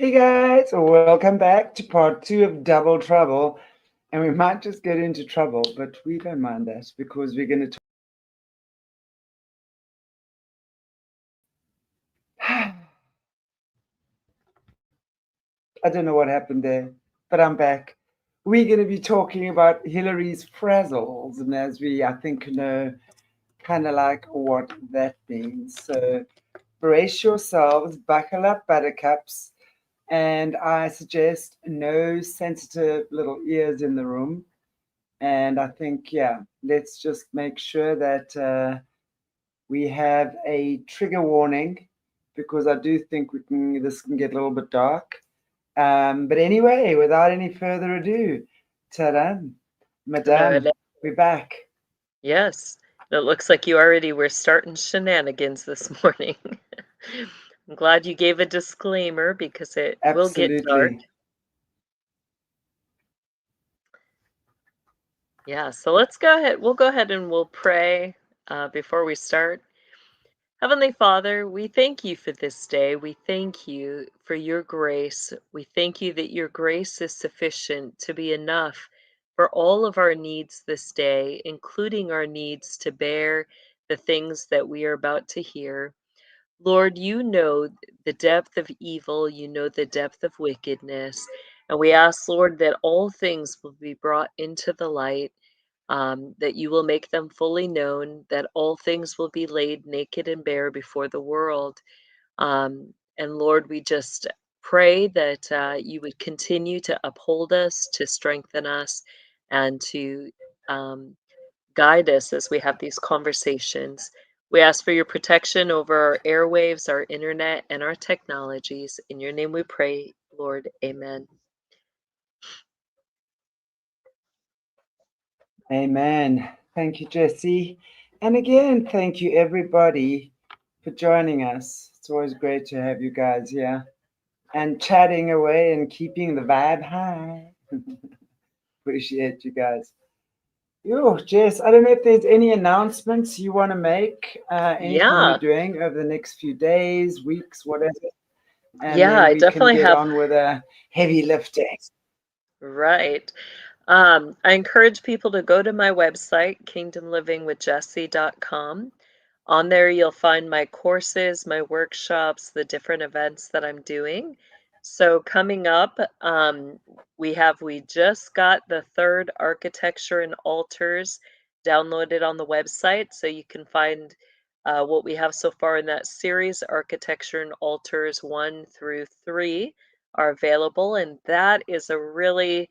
Hey guys, welcome back to part 2 of Double Trouble. And we might just get into trouble, but we don't mind that because we're going to talk. I don't know what happened there, but I'm back. We're going to be talking about Hillary's Frazzles, and as we, I think, know kind of like what that means. So brace yourselves, buckle up, buttercups, and I suggest no sensitive little ears in the room. And I think, yeah, let's just make sure that we have a trigger warning because I do think this can get a little bit dark. But anyway, without any further ado, ta-da, Madame, we're back. Yes, it looks like you already were starting shenanigans this morning. I'm glad you gave a disclaimer because it will get dark. Absolutely. Yeah, so let's go ahead. We'll go ahead and we'll pray before we start. Heavenly Father, we thank you for this day. We thank you for your grace. We thank you that your grace is sufficient to be enough for all of our needs this day, including our needs to bear the things that we are about to hear. Lord, you know the depth of evil, you know the depth of wickedness, and we ask, Lord, that all things will be brought into the light, that you will make them fully known, that all things will be laid naked and bare before the world. And Lord, we just pray that you would continue to uphold us, to strengthen us, and to um, guide us as we have these conversations. We ask for your protection over our airwaves, our internet, and our technologies. In your name we pray, Lord. Amen. Amen. Thank you, Jessie. And again, thank you, everybody, for joining us. It's always great to have you guys here and chatting away and keeping the vibe high. Appreciate you guys. Yo, Jess, I don't know if there's any announcements you want to make, anything you're Yeah, doing over the next few days, weeks, whatever, and yeah, then I we can definitely get have. on with a heavy lifting. Right. I encourage people to go to my website, kingdomlivingwithjessie.com. On there, you'll find my courses, my workshops, the different events that I'm doing. So coming up, we just got the third architecture and altars downloaded on the website, so you can find what we have so far in that series. Architecture and altars 1 through 3 are available, and that is a really,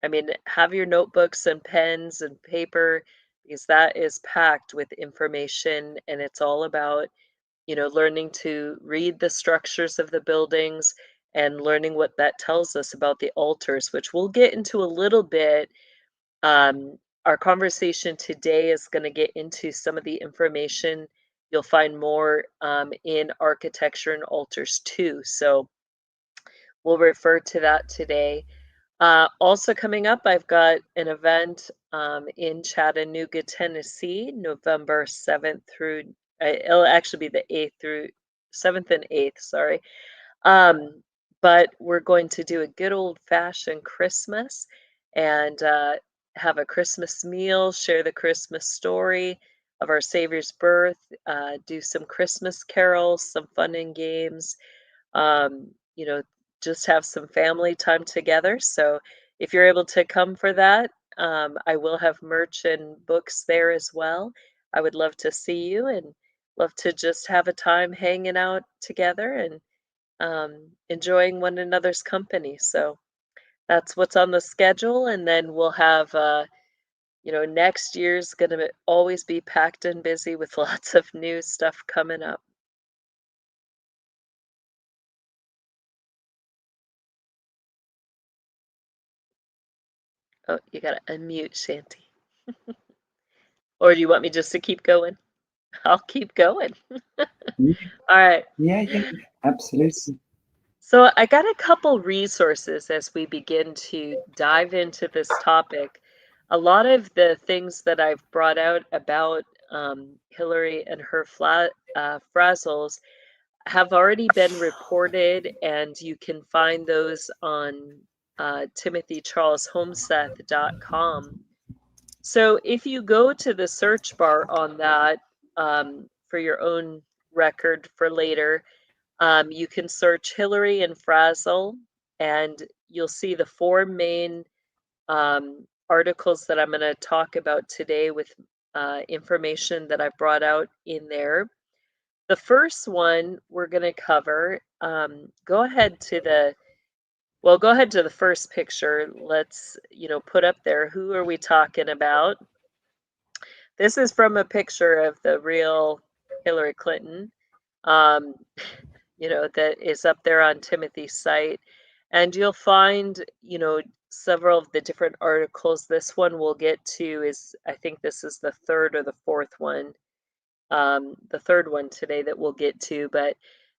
I mean, have your notebooks and pens and paper because that is packed with information, and it's all about, learning to read the structures of the buildings and learning what that tells us about the altars, which we'll get into a little bit. Our conversation today is going to get into some of the information you'll find more in architecture and altars too. So we'll refer to that today. Also coming up, I've got an event in Chattanooga, Tennessee, November 7th through, it'll actually be the 8th through 7th and 8th, sorry. But we're going to do a good old fashioned Christmas and have a Christmas meal, share the Christmas story of our Savior's birth, do some Christmas carols, some fun and games. Um, you know, just have some family time together. So if you're able to come for that, I will have merch and books there as well. I would love to see you and love to just have a time hanging out together and enjoying one another's company. So that's what's on the schedule. And then we'll have, next year's going to always be packed and busy with lots of new stuff coming up. Oh, you got to unmute, Shanty. Or do you want me just to keep going? I'll keep going. Yeah, All right. yeah, absolutely. So I got a couple resources as we begin to dive into this topic. A lot of the things that I've brought out about Hillary and her Frazzles, have already been reported, and you can find those on timothycharleshomeseth.com. So if you go to the search bar on that, for your own record for later, you can search Hillary and Frazzle, and you'll see the four main articles that I'm going to talk about today with information that I brought out in there. The first one we're going to cover, go ahead to the first picture. Let's, put up there, who are we talking about? This is from a picture of the real Hillary Clinton, um, that is up there on Timothy's site. And you'll find, several of the different articles. This one we'll get to is, I think this is the third or the fourth one, the third one today that we'll get to, but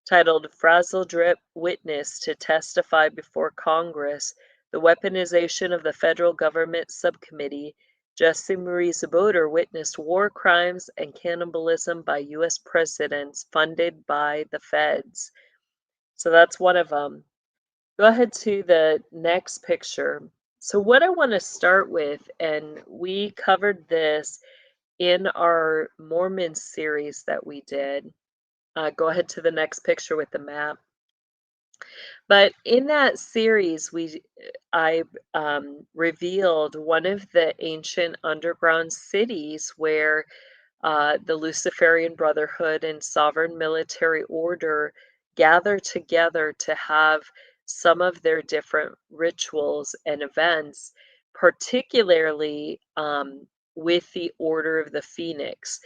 titled Frazzledrip Witness to Testify Before Congress, the Weaponization of the Federal Government Subcommittee. Jessie Czebotar witnessed war crimes and cannibalism by U.S. presidents funded by the feds. So that's one of them. Go ahead to the next picture. So what I want to start with, and we covered this in our Mormon series that we did. Go ahead to the next picture with the map. But in that series, I revealed one of the ancient underground cities where the Luciferian Brotherhood and Sovereign Military Order gather together to have some of their different rituals and events, particularly with the Order of the Phoenix.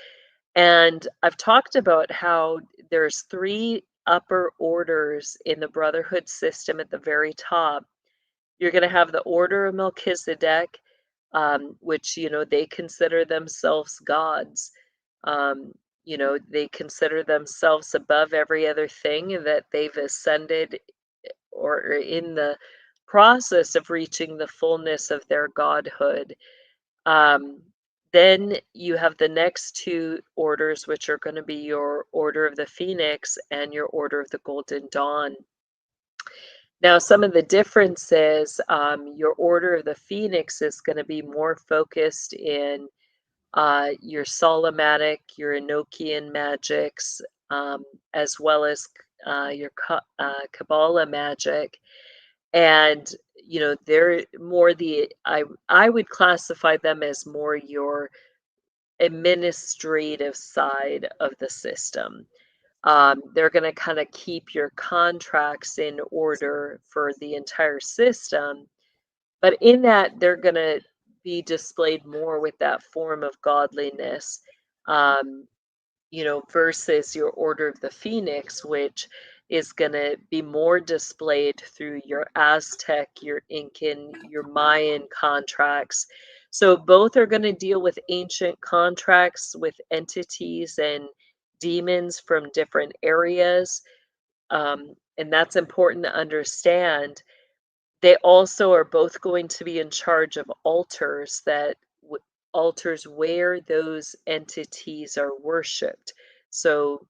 And I've talked about how there's three upper orders in the Brotherhood system at the very top. You're going to have the Order of Melchizedek, which, they consider themselves gods. They consider themselves above every other thing, that they've ascended or are in the process of reaching the fullness of their godhood. Then you have the next two orders, which are going to be your Order of the Phoenix and your Order of the Golden Dawn. Now, some of the differences, your Order of the Phoenix is going to be more focused in your Solomonic, your Enochian magics, as well as your Kabbalah magic. And, they're more I would classify them as more your administrative side of the system. They're going to kind of keep your contracts in order for the entire system. But in that, they're going to be displayed more with that form of godliness, versus your Order of the Phoenix, which is going to be more displayed through your Aztec, your Incan, your Mayan contracts. So both are going to deal with ancient contracts with entities and demons from different areas. And that's important to understand. They also are both going to be in charge of altars altars where those entities are worshipped. So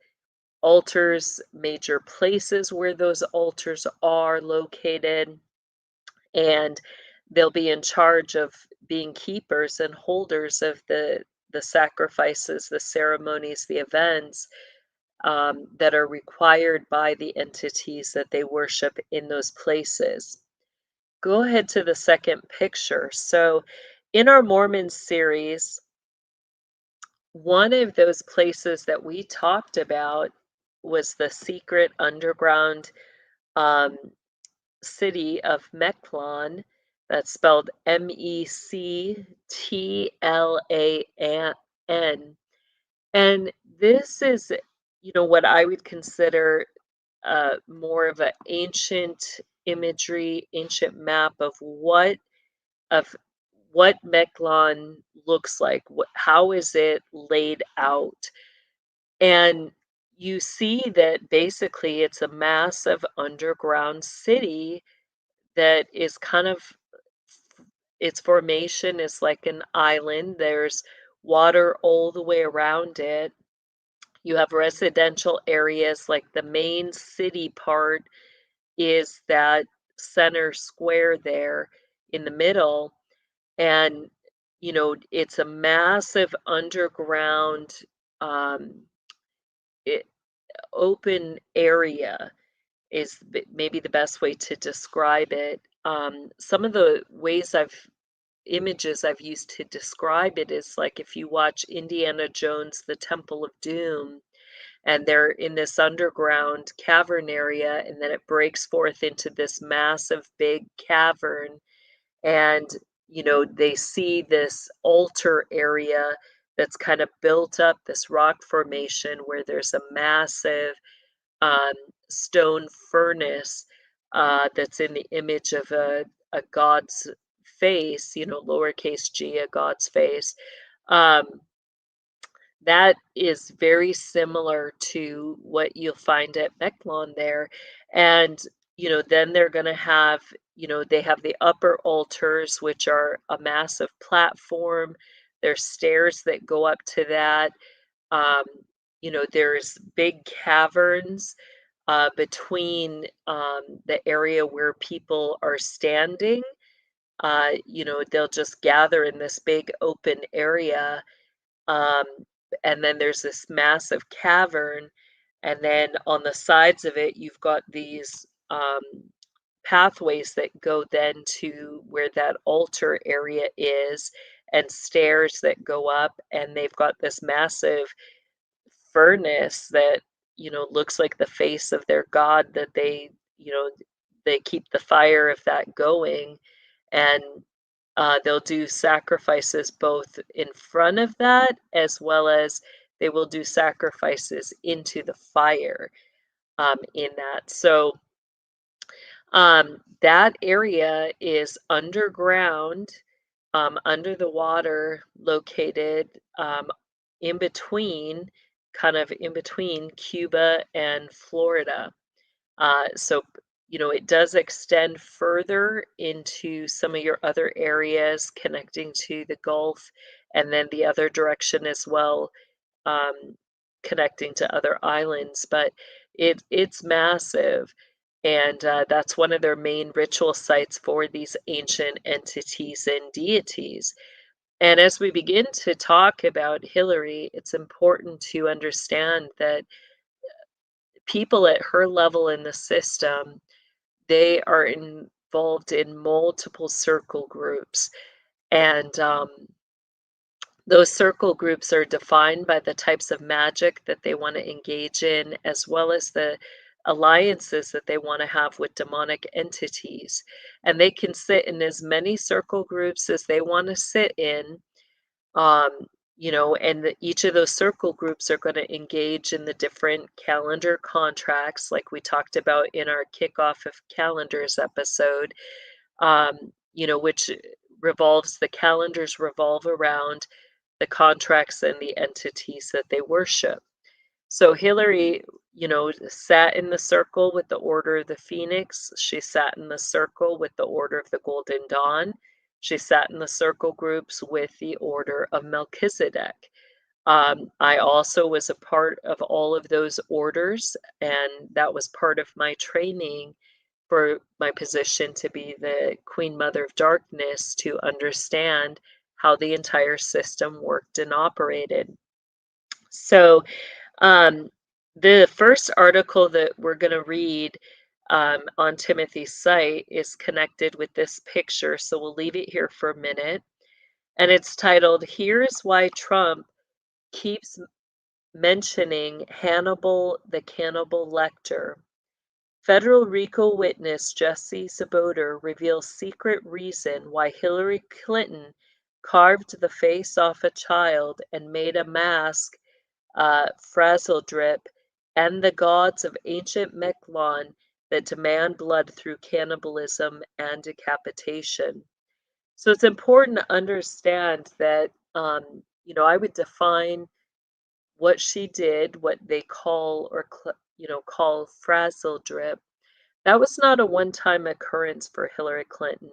altars, major places where those altars are located, and they'll be in charge of being keepers and holders of the sacrifices, the ceremonies, the events that are required by the entities that they worship in those places. Go ahead to the second picture. So in our Mormon series, one of those places that we talked about was the secret underground city of Mecclon. That's spelled Mectlan. And this is, what I would consider more of an ancient imagery, ancient map of what Mecclon looks like. How is it laid out? And you see that basically it's a massive underground city that is kind of, its formation is like an island. There's water all the way around it. You have residential areas, like the main city part is that center square there in the middle. And, it's a massive underground, um, it, open area is maybe the best way to describe it. Some of the images I've used to describe it is like if you watch Indiana Jones, The Temple of Doom, and they're in this underground cavern area, and then it breaks forth into this massive big cavern, and they see this altar area that's kind of built up, this rock formation where there's a massive um, stone furnace that's in the image of a god's face, lowercase g, a god's face. Um, that is very similar to what you'll find at Mecclon there. And, then they're going to have, they have the upper altars, which are a massive platform. There's stairs that go up to that. Um, there's big caverns between the area where people are standing. They'll just gather in this big open area. Um, and then there's this massive cavern. And then on the sides of it, you've got these pathways that go then to where that altar area is, and stairs that go up. And they've got this massive furnace that looks like the face of their god, that they keep the fire of that going. And they'll do sacrifices both in front of that, as well as they will do sacrifices into the fire in that. So that area is underground, under the water, located in between, in between Cuba and Florida. So, it does extend further into some of your other areas connecting to the Gulf, and then the other direction as well, um, connecting to other islands. But it's massive, and that's one of their main ritual sites for these ancient entities and deities. And as we begin to talk about Hillary, it's important to understand that people at her level in the system, they are involved in multiple circle groups. And those circle groups are defined by the types of magic that they want to engage in, as well as the alliances that they want to have with demonic entities. And they can sit in as many circle groups as they want to sit in. Um, and each of those circle groups are going to engage in the different calendar contracts, like we talked about in our kickoff of calendars episode, which the calendars revolve around the contracts and the entities that they worship. So Hillary, sat in the circle with the Order of the Phoenix. She sat in the circle with the Order of the Golden Dawn. She sat in the circle groups with the Order of Melchizedek. I also was a part of all of those orders, and that was part of my training for my position to be the Queen Mother of Darkness, to understand how the entire system worked and operated. So, the first article that we're going to read on Timothy's site is connected with this picture, so we'll leave it here for a minute. And it's titled, "Here's Why Trump Keeps Mentioning Hannibal the Cannibal Lecter." Federal RICO witness Jessie Czebotar reveals secret reason why Hillary Clinton carved the face off a child and made a mask, Frazzledrip, and the gods of ancient Mecclon that demand blood through cannibalism and decapitation. So it's important to understand that, I would define what she did, what they call call Frazzledrip. That was not a one-time occurrence for Hillary Clinton.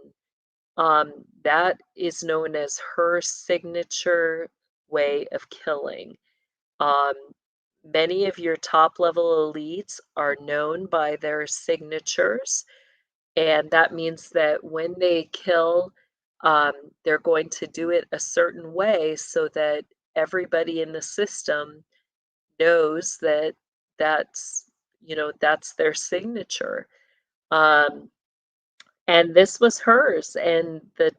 That is known as her signature way of killing. Um, Many of your top level elites are known by their signatures, and that means that when they kill, they're going to do it a certain way so that everybody in the system knows that that's, that's their signature. Um, and this was hers, and the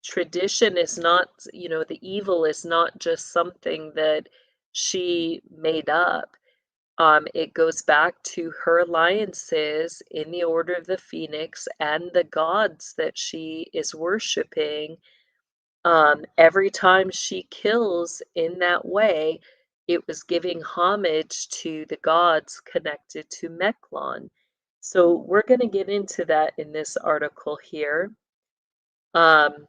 tradition is not, the evil is not just something that she made up. It goes back to her alliances in the Order of the Phoenix and the gods that she is worshiping. Every time she kills in that way, it was giving homage to the gods connected to Mecclon. So we're going to get into that in this article here. Um,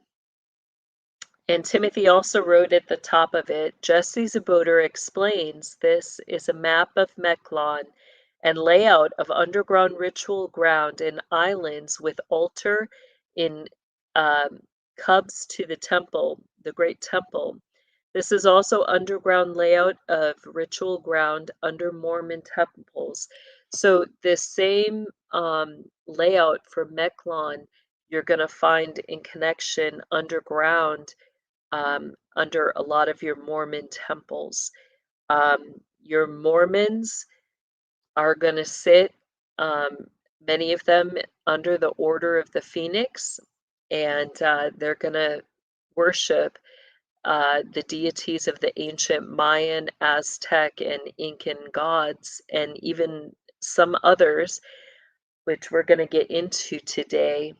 and Timothy also wrote at the top of it, Jessie Czebotar explains this is a map of Mecclon and layout of underground ritual ground and islands with altar in cubs to the temple, the great temple. This is also underground layout of ritual ground under Mormon temples. So this same layout for Mecclon, you're going to find in connection underground under a lot of your Mormon temples. Your Mormons are going to sit, many of them, under the Order of the Phoenix, and they're going to worship the deities of the ancient Mayan, Aztec, and Incan gods, and even some others, which we're going to get into today.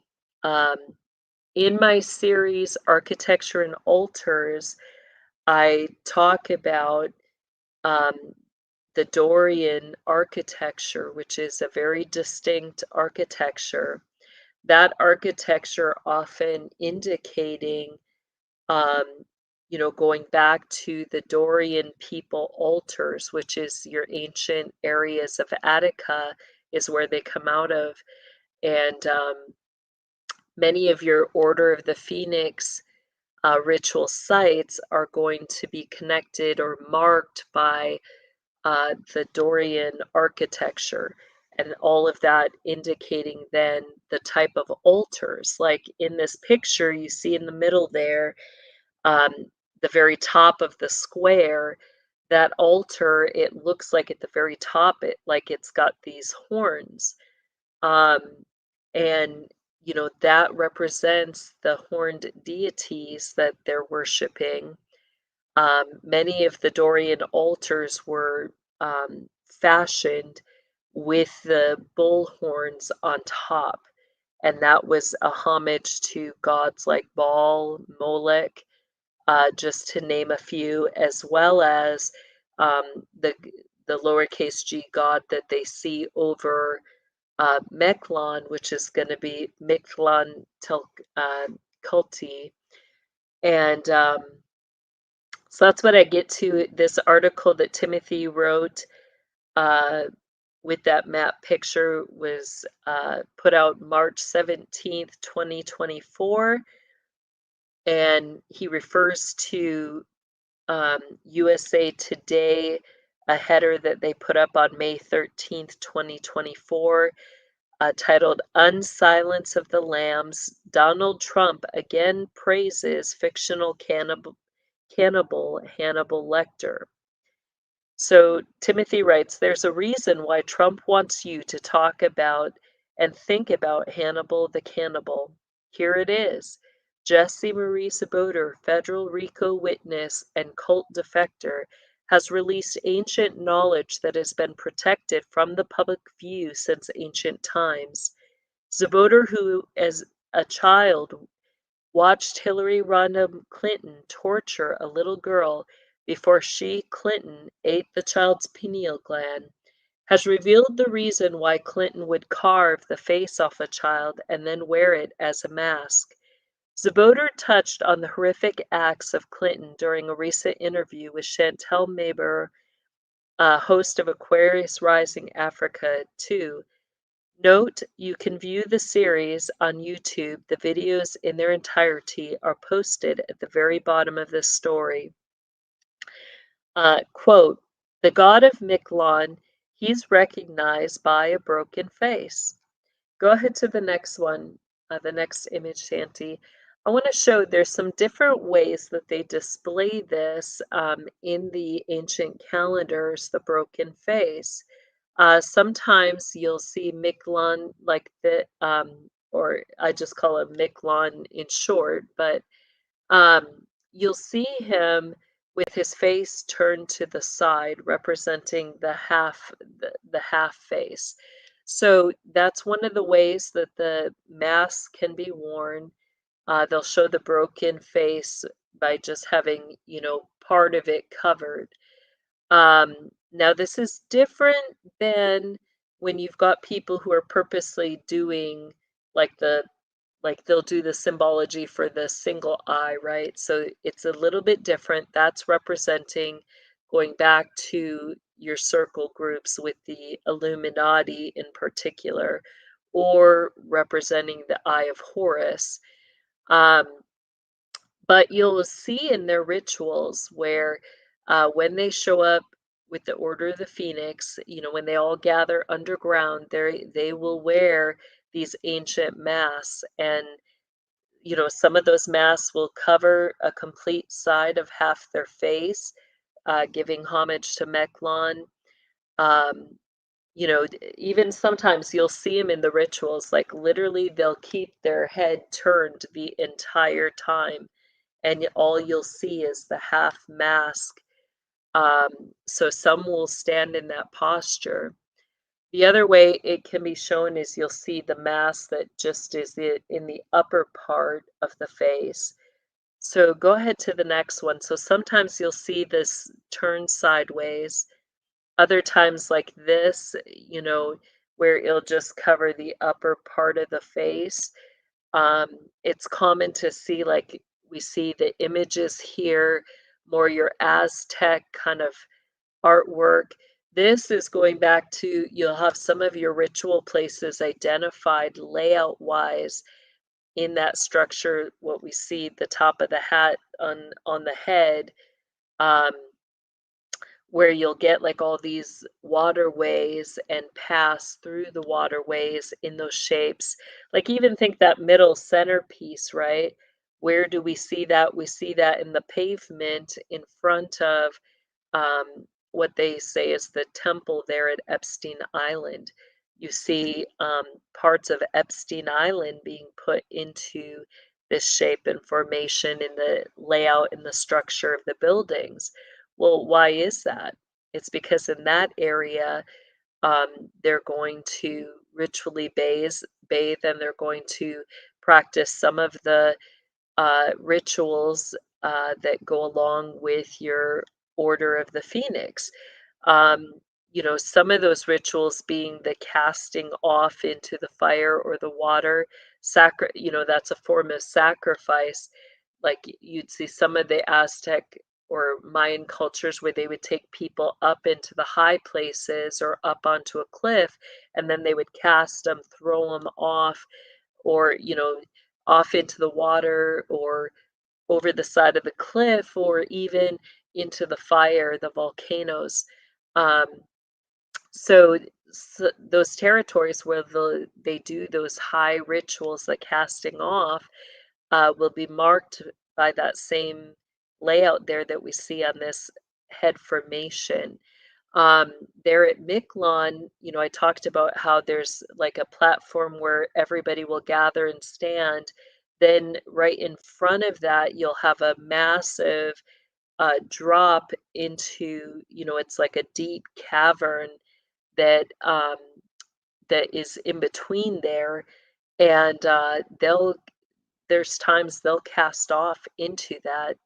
In my series, Architecture and Altars, I talk about um, the Dorian architecture, which is a very distinct architecture. That architecture often indicating, going back to the Dorian people altars, which is your ancient areas of Attica, is where they come out of. And many of your Order of the Phoenix ritual sites are going to be connected or marked by the Dorian architecture, and all of that indicating then the type of altars. Like in this picture, you see in the middle there, um, the very top of the square, that altar, it looks like at the very top, like it's got these horns. Um, and that represents the horned deities that they're worshiping. Many of the Dorian altars were fashioned with the bull horns on top, and that was a homage to gods like Baal, Molech, just to name a few, as well as the lowercase g god that they see over Mecclon, which is going to be Mecclon Culti. And so that's what I get to. This article that Timothy wrote uh, with that map picture was put out March 17th, 2024. And he refers to USA Today, a header that they put up on May 13th, 2024, titled Unsilence of the Lambs. Donald Trump again praises fictional cannibal Hannibal Lecter. So Timothy writes, there's a reason why Trump wants you to talk about and think about Hannibal the cannibal. Here it is. Jessie Marie Czebotar, federal RICO witness and cult defector, has released ancient knowledge that has been protected from the public view since ancient times. Czebotar, who as a child watched Hillary Rodham Clinton torture a little girl before she, Clinton, ate the child's pineal gland, has revealed the reason why Clinton would carve the face off a child and then wear it as a mask. Czebotar touched on the horrific acts of Clinton during a recent interview with Chantelle Meyburgh, host of Aquarius Rising Africa 2. Note, you can view the series on YouTube. The videos in their entirety are posted at the very bottom of this story. Quote, The god of Mecclon, he's recognized by a broken face. Go ahead to the next one, the next image, Shanti. I want to show there's some different ways that they display this in the ancient calendars, the broken face. Sometimes you'll see Mecclon like the, or I just call it Mecclon in short, but um, you'll see him with his face turned to the side, representing the half face. So that's one of the ways that the mask can be worn. They'll show the broken face by just having, part of it covered. Now, this is different than when you've got people who are purposely doing like they'll do the symbology for the single eye, right? So it's a little bit different. That's representing going back to your circle groups with the Illuminati in particular, or representing the Eye of Horus. Um, but you'll see in their rituals where when they show up with the Order of the Phoenix, when they all gather underground, they will wear these ancient masks. And some of those masks will cover a complete side of half their face, giving homage to Mecclon. Um, even sometimes you'll see them in the rituals, like literally they'll keep their head turned the entire time, and all you'll see is the half mask. So some will stand in that posture. The other way it can be shown is you'll see the mask that just is in the upper part of the face. So go ahead to the next one. So sometimes you'll see this turn sideways. Other times like this, where it'll just cover the upper part of the face. It's common to see, like we see the images here, more your Aztec kind of artwork. This is going back to, you'll have some of your ritual places identified layout wise in that structure. What we see, the top of the hat on the head, um, where you'll get like all these waterways and pass through the waterways in those shapes. Like even think that middle centerpiece, right? Where do we see that? We see that in the pavement in front of what they say is the temple there at Epstein Island. You see parts of Epstein Island being put into this shape and formation in the layout and the structure of the buildings. Well, why is that? It's because in that area, they're going to ritually bathe, and they're going to practice some of the rituals that go along with your Order of the Phoenix. Um, some of those rituals being the casting off into the fire or the water, that's a form of sacrifice. Like you'd see some of the Aztec or Mayan cultures where they would take people up into the high places or up onto a cliff, and then they would cast them, throw them off, or, off into the water or over the side of the cliff or even into the fire, the volcanoes. Um, so those territories where they do those high rituals like casting off will be marked by that same layout there that we see on this head formation. Um, there at Mecclon, I talked about how there's like a platform where everybody will gather and stand. Then right in front of that, you'll have a massive drop into, it's like a deep cavern that that is in between there, and there's times they'll cast off into that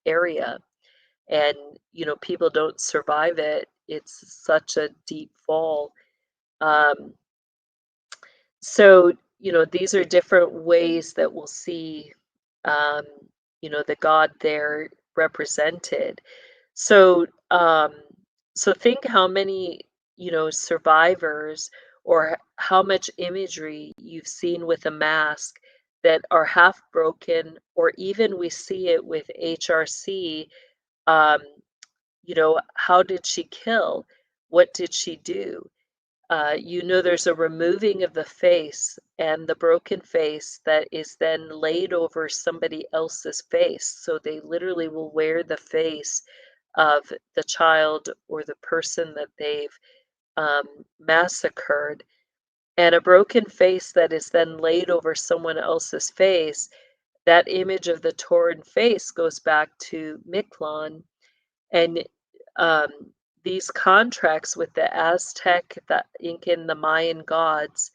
area, and people don't survive it. It's such a deep fall. um, so these are different ways that we'll see um, the god there represented. So so think how many survivors, or how much imagery you've seen with a mask that are half broken, or even we see it with HRC, um, how did she kill? What did she do? There's a removing of the face and the broken face that is then laid over somebody else's face. So they literally will wear the face of the child or the person that they've massacred. And a broken face that is then laid over someone else's face, that image of the torn face goes back to Mecclon. And these contracts with the Aztec, the Incan, the Mayan gods,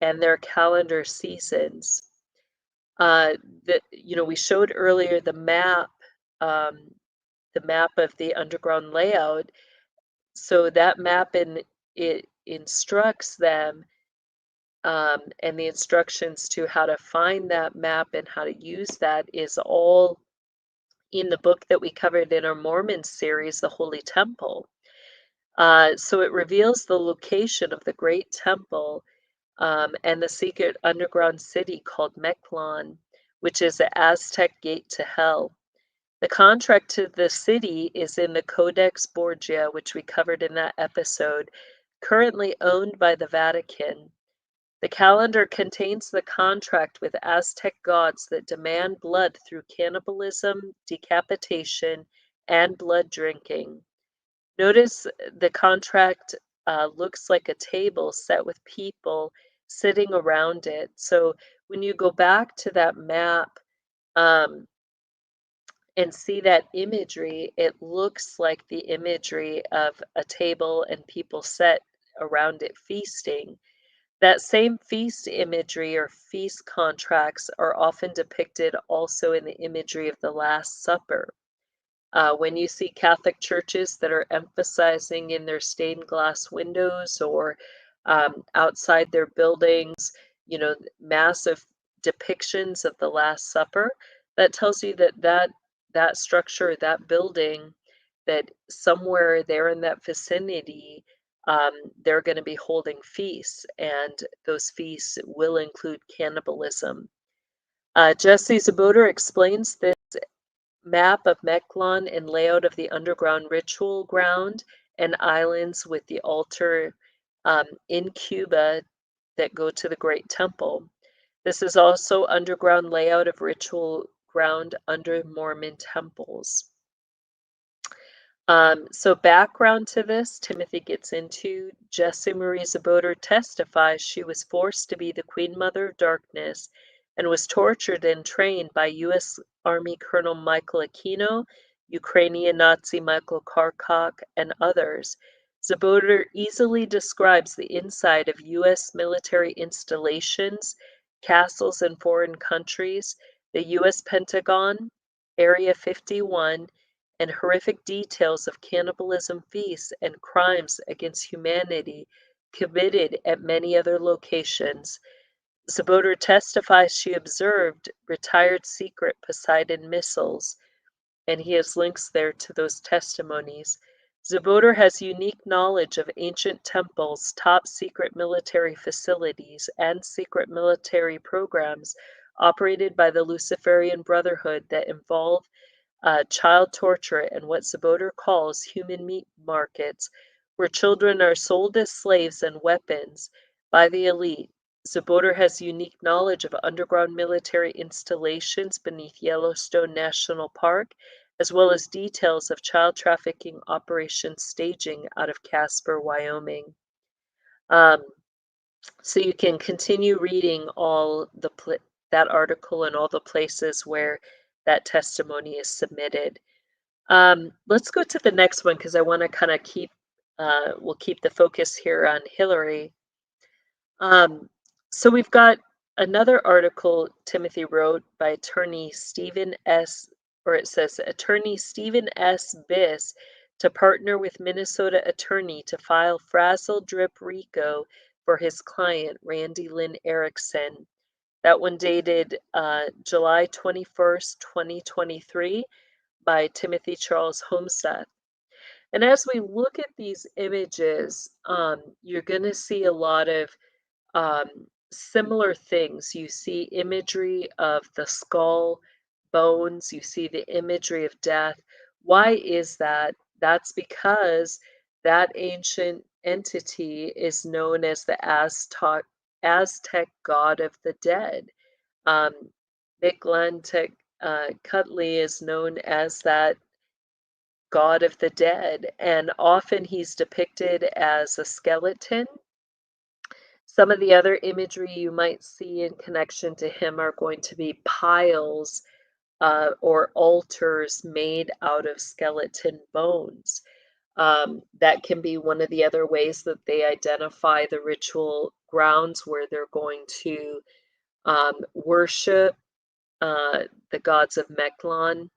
and their calendar seasons. We showed earlier um, the map of the underground layout. So that map it instructs them, and the instructions to how to find that map and how to use that is all in the book that we covered in our Mormon series, The Holy Temple. So it reveals the location of the great temple and the secret underground city called Mecclon, which is the Aztec gate to hell. The contract to the city is in the Codex Borgia, which we covered in that episode, currently owned by the Vatican. The calendar contains the contract with Aztec gods that demand blood through cannibalism, decapitation, and blood drinking. Notice the contract looks like a table set with people sitting around it. So when you go back to that map um, and see that imagery, it looks like the imagery of a table and people set around it feasting. That same feast imagery or feast contracts are often depicted also in the imagery of the Last Supper. When you see Catholic churches that are emphasizing in their stained glass windows or outside their buildings, massive depictions of the Last Supper, that tells you that structure, that building, that somewhere there in that vicinity, they're going to be holding feasts, and those feasts will include cannibalism. Jessie Czebotar explains this map of Mecclon and layout of the underground ritual ground and islands with the altar in Cuba that go to the Great Temple. This is also underground layout of ritual ground under Mormon temples. So background to this, Timothy gets into, Jessie Marie Czebotar testifies she was forced to be the Queen Mother of Darkness and was tortured and trained by U.S. Army Colonel Michael Aquino, Ukrainian Nazi Michael Kharkov, and others. Czebotar easily describes the inside of U.S. military installations, castles in foreign countries, the U.S. Pentagon, Area 51, and horrific details of cannibalism feasts and crimes against humanity committed at many other locations. Czebotar testifies she observed retired secret Poseidon missiles, and he has links there to those testimonies. Czebotar has unique knowledge of ancient temples, top secret military facilities, and secret military programs operated by the Luciferian Brotherhood that involve child torture and what Czebotar calls human meat markets, where children are sold as slaves and weapons by the elite. Czebotar has unique knowledge of underground military installations beneath Yellowstone National Park, as well as details of child trafficking operations staging out of Casper, Wyoming. So you can continue reading all that article and all the places where that testimony is submitted. Let's go to the next one because I want to kind of we'll keep the focus here on Hillary. So we've got another article Timothy wrote by attorney Stephen S. Attorney Stephen S. Biss to partner with Minnesota attorney to file Frazzledrip RICO for his client Randy Lynn Erickson. That one dated July 21st, 2023 by Timothy Charles Homeseth. And as we look at these images, you're going to see a lot of similar things. You see imagery of the skull, bones, you see the imagery of death. Why is that? that's because that ancient entity is known as the Aztec god of the dead. Um, Mecclon Cutley is known as that god of the dead, and often he's depicted as a skeleton. Some of the other imagery you might see in connection to him are going to be piles or altars made out of skeleton bones. That can be one of the other ways that they identify the ritual grounds where they're going to worship the gods of Mecclon.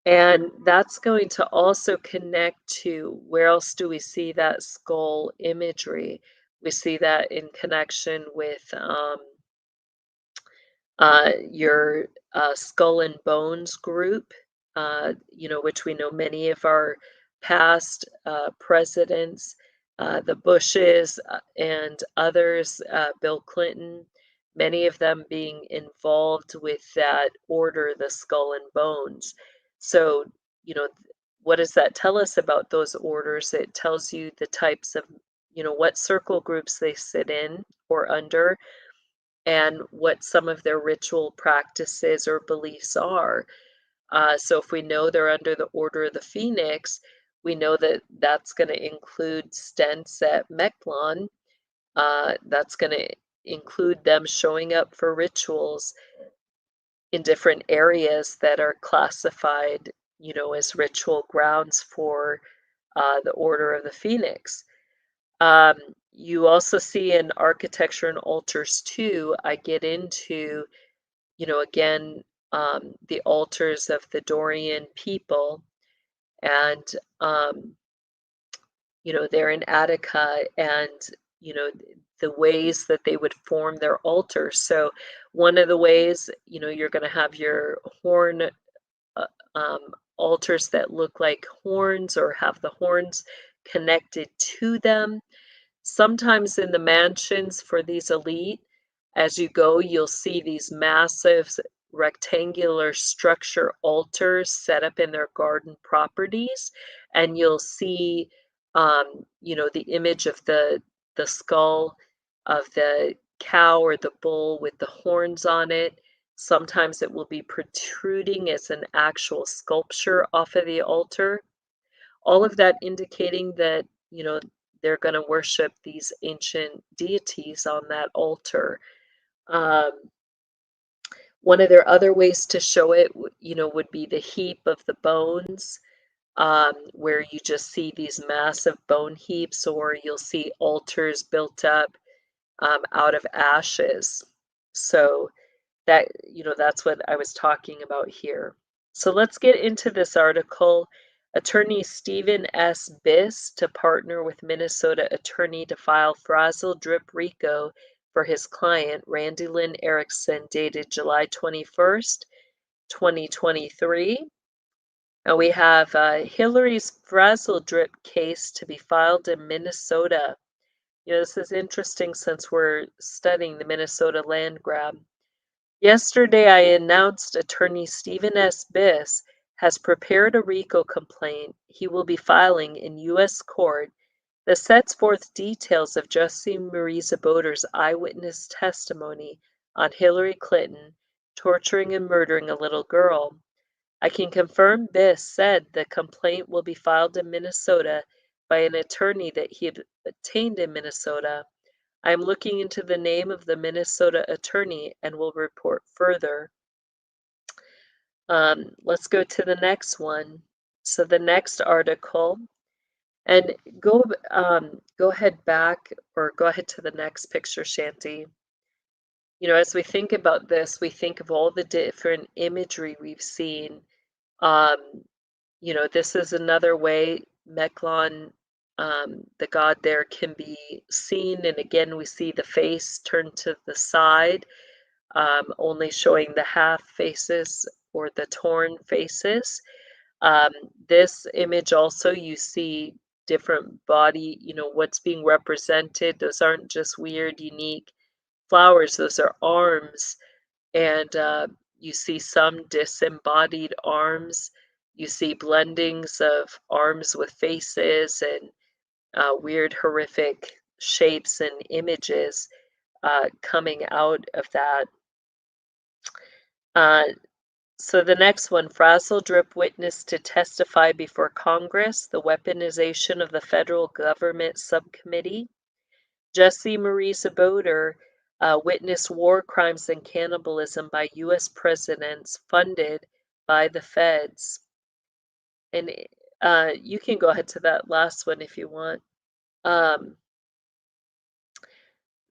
And that's going to also connect to where else do we see that skull imagery? We see that in connection with your Skull and Bones group, which we know many of our past presidents, the Bushes and others, Bill Clinton, many of them being involved with that order, the Skull and Bones. So, what does that tell us about those orders? It tells you the types of, what circle groups they sit in or under, and what some of their ritual practices or beliefs are. So if we know they're under the Order of the Phoenix, we know that that's going to include stents at Mecclon. That's going to include them showing up for rituals in different areas that are classified, as ritual grounds for the Order of the Phoenix. You also see in architecture and altars too, I get into, again, the altars of the Dorian people, and, they're in Attica, and, the ways that they would form their altars. So one of the ways, you're going to have your horn uh, um, altars that look like horns or have the horns connected to them. Sometimes in the mansions for these elite, as you go, you'll see these massive rectangular structure altars set up in their garden properties, and you'll see, the image of the skull of the cow or the bull with the horns on it. Sometimes it will be protruding as an actual sculpture off of the altar. All of that indicating that, they're going to worship these ancient deities on that altar. Um, One of their other ways to show it, would be the heap of the bones, where you just see these massive bone heaps, or you'll see altars built up out of ashes. So that's what I was talking about here. So let's get into this article. Attorney Stephen S. Biss to partner with Minnesota attorney to file Frazzledrip RICO for his client, Randy Lynn Erickson, dated July 21st, 2023. And we have Hillary's Frazzledrip case to be filed in Minnesota. This is interesting since we're studying the Minnesota land grab. Yesterday, I announced attorney Stephen S. Biss has prepared a RICO complaint he will be filing in U.S. court that sets forth details of Jessie Czebotar's eyewitness testimony on Hillary Clinton torturing and murdering a little girl. I can confirm Biss said the complaint will be filed in Minnesota by an attorney that he obtained in Minnesota. I am looking into the name of the Minnesota attorney and will report further. Let's go to the next one. So the next article, and go ahead back, or go ahead to the next picture, Shanti. As we think about this, we think of all the different imagery we've seen. This is another way Mecclon, the god there, can be seen. And again, we see the face turned to the side, only showing the half faces or the torn faces. This image also, you see different body, what's being represented. Those aren't just weird, unique flowers. Those are arms. And you see some disembodied arms You see blendings of arms with faces and weird, horrific shapes and images coming out of that. Uh, so the next one, Frazzledrip witness to testify before Congress, the weaponization of the federal government subcommittee. Jessie Czebotar witnessed war crimes and cannibalism by U.S. presidents funded by the feds. And you can go ahead to that last one if you want.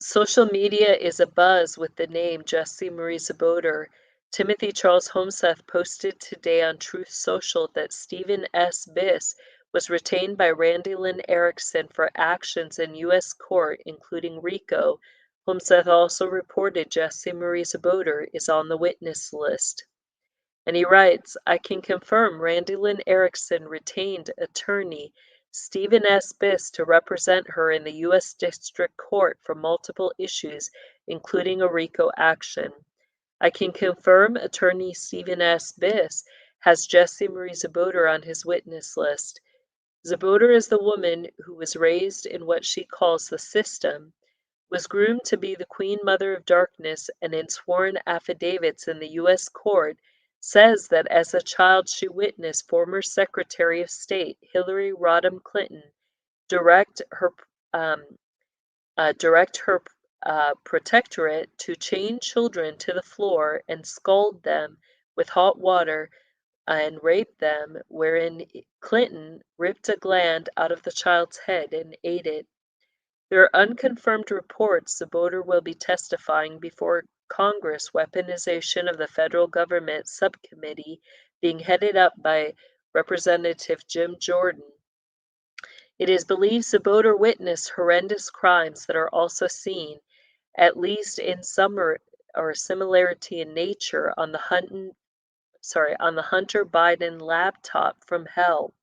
Social media is abuzz with the name Jessie Czebotar. Timothy Charles Homseth posted today on Truth Social that Stephen S. Biss was retained by Randy Lynn Erickson for actions in U.S. court, including RICO. Homseth also reported Jessie Czebotar is on the witness list. And he writes, I can confirm Randy Lynn Erickson retained attorney Stephen S. Biss to represent her in the U.S. District Court for multiple issues, including a RICO action. I can confirm attorney Stephen S. Biss has Jessie Czebotar on his witness list. Czebotar is the woman who was raised in what she calls the system, was groomed to be the Queen Mother of Darkness, and in sworn affidavits in the U.S. court says that as a child she witnessed former Secretary of State Hillary Rodham Clinton direct her protectorate to chain children to the floor and scald them with hot water and rape them, wherein Clinton ripped a gland out of the child's head and ate it. There are unconfirmed reports Czebotar will be testifying before Congress weaponization of the federal government subcommittee being headed up by Representative Jim Jordan. It is believed Czebotar witnessed horrendous crimes that are also seen, at least in some or similarity in nature, on the Hunter Biden laptop from hell.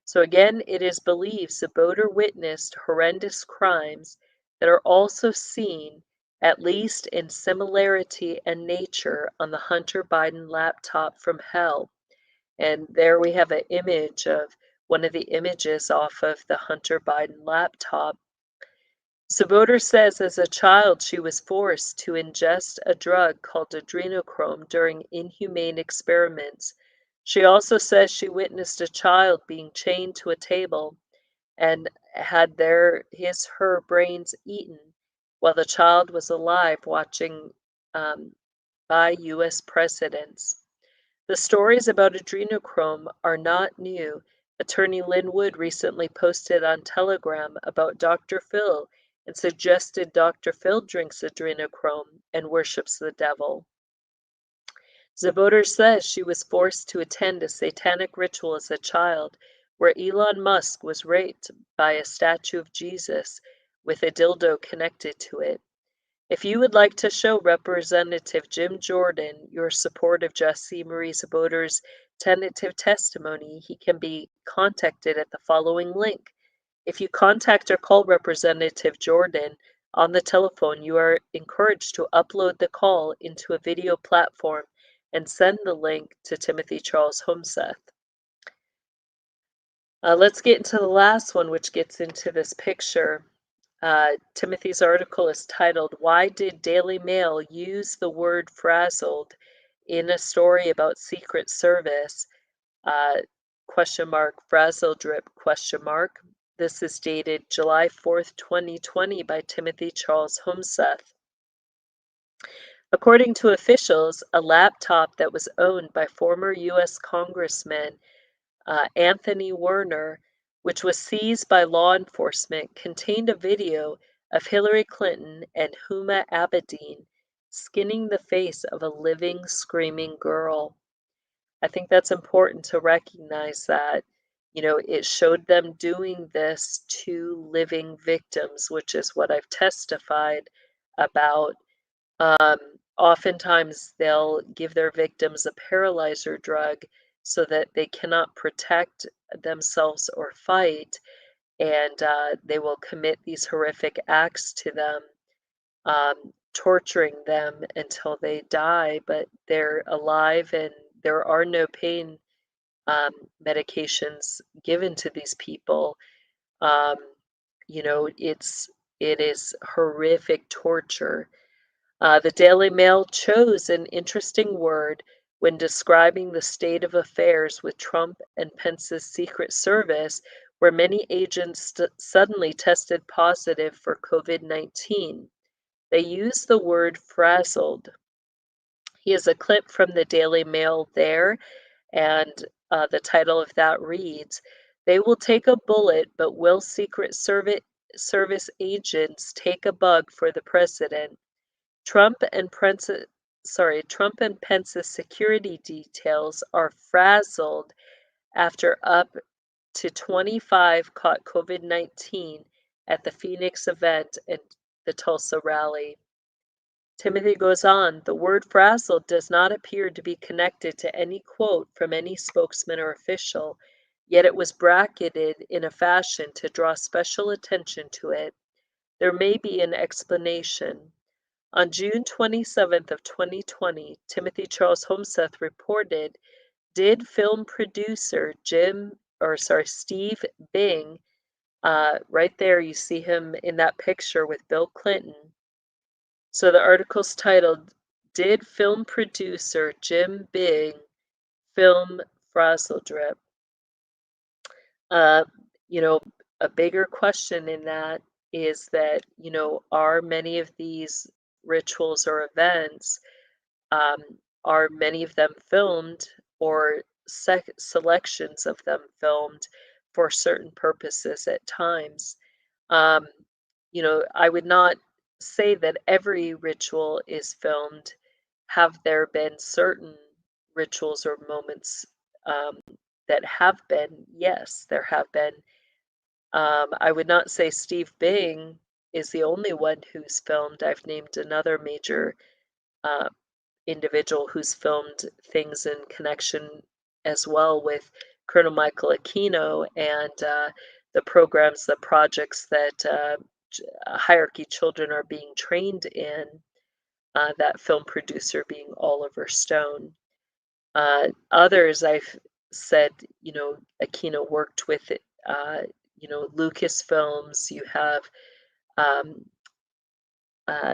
So again, it is believed Czebotar witnessed horrendous crimes that are also seen, at least in similarity and nature, on the Hunter Biden laptop from hell. And there we have an image of one of the images off of the Hunter Biden laptop. Czebotar says as a child she was forced to ingest a drug called adrenochrome during inhumane experiments. She also says she witnessed a child being chained to a table and had her brains eaten while the child was alive, watching by U.S. presidents. The stories about adrenochrome are not new. Attorney Lynn Wood recently posted on Telegram about Dr. Phil and suggested Dr. Phil drinks adrenochrome and worships the devil. Czebotar says she was forced to attend a satanic ritual as a child where Elon Musk was raped by a statue of Jesus with a dildo connected to it. If you would like to show Representative Jim Jordan your support of Jessie Czebotar's tentative testimony, he can be contacted at the following link. If you contact or call Representative Jordan on the telephone, you are encouraged to upload the call into a video platform and send the link to Timothy Charles Homseth. Let's get into the last one, which gets into this picture. Timothy's article is titled, Why Did Daily Mail Use the Word Frazzled in a Story About Secret Service? Frazzledrip? This is dated July 4th, 2020 by Timothy Charles Homseth. According to officials, a laptop that was owned by former U.S. Congressman Anthony Werner, which was seized by law enforcement, contained a video of Hillary Clinton and Huma Abedin skinning the face of a living, screaming girl. I think that's important to recognize that, it showed them doing this to living victims, which is what I've testified about. Oftentimes they'll give their victims a paralyzer drug so that they cannot protect themselves or fight, and they will commit these horrific acts to them, torturing them until they die, but they're alive and there are no pain medications given to these people. Um, it is horrific torture. The Daily Mail chose an interesting word when describing the state of affairs with Trump and Pence's Secret Service, where many agents suddenly tested positive for COVID-19. They used the word frazzled. Here's a clip from the Daily Mail there, and the title of that reads, "They will take a bullet, but will Secret Service agents take a bug for the president? Trump and Pence's security details are frazzled after up to 25 caught COVID-19 at the Phoenix event and the Tulsa rally." Timothy goes on, "The word frazzled does not appear to be connected to any quote from any spokesman or official, yet it was bracketed in a fashion to draw special attention to it. There may be an explanation. On June 27th of 2020, Timothy Charles Homseth reported, did film producer Steve Bing, right there you see him in that picture with Bill Clinton. So the article's titled, "Did Film Producer Jim Bing Film Frazzledrip?" Uh, you know, a bigger question in that is that, are many of these rituals or events, um, are many of them filmed or selections of them filmed for certain purposes at times? Um, I would not say that every ritual is filmed. Have there been certain rituals or moments that have been? Yes, there have been. I would not say Steve Bing is the only one who's filmed. I've named another major uh, individual who's filmed things in connection as well with Colonel Michael Aquino and the programs, the projects that hierarchy children are being trained in, that film producer being Oliver Stone. Others I've said, Aquino worked with, Lucasfilms. You have um,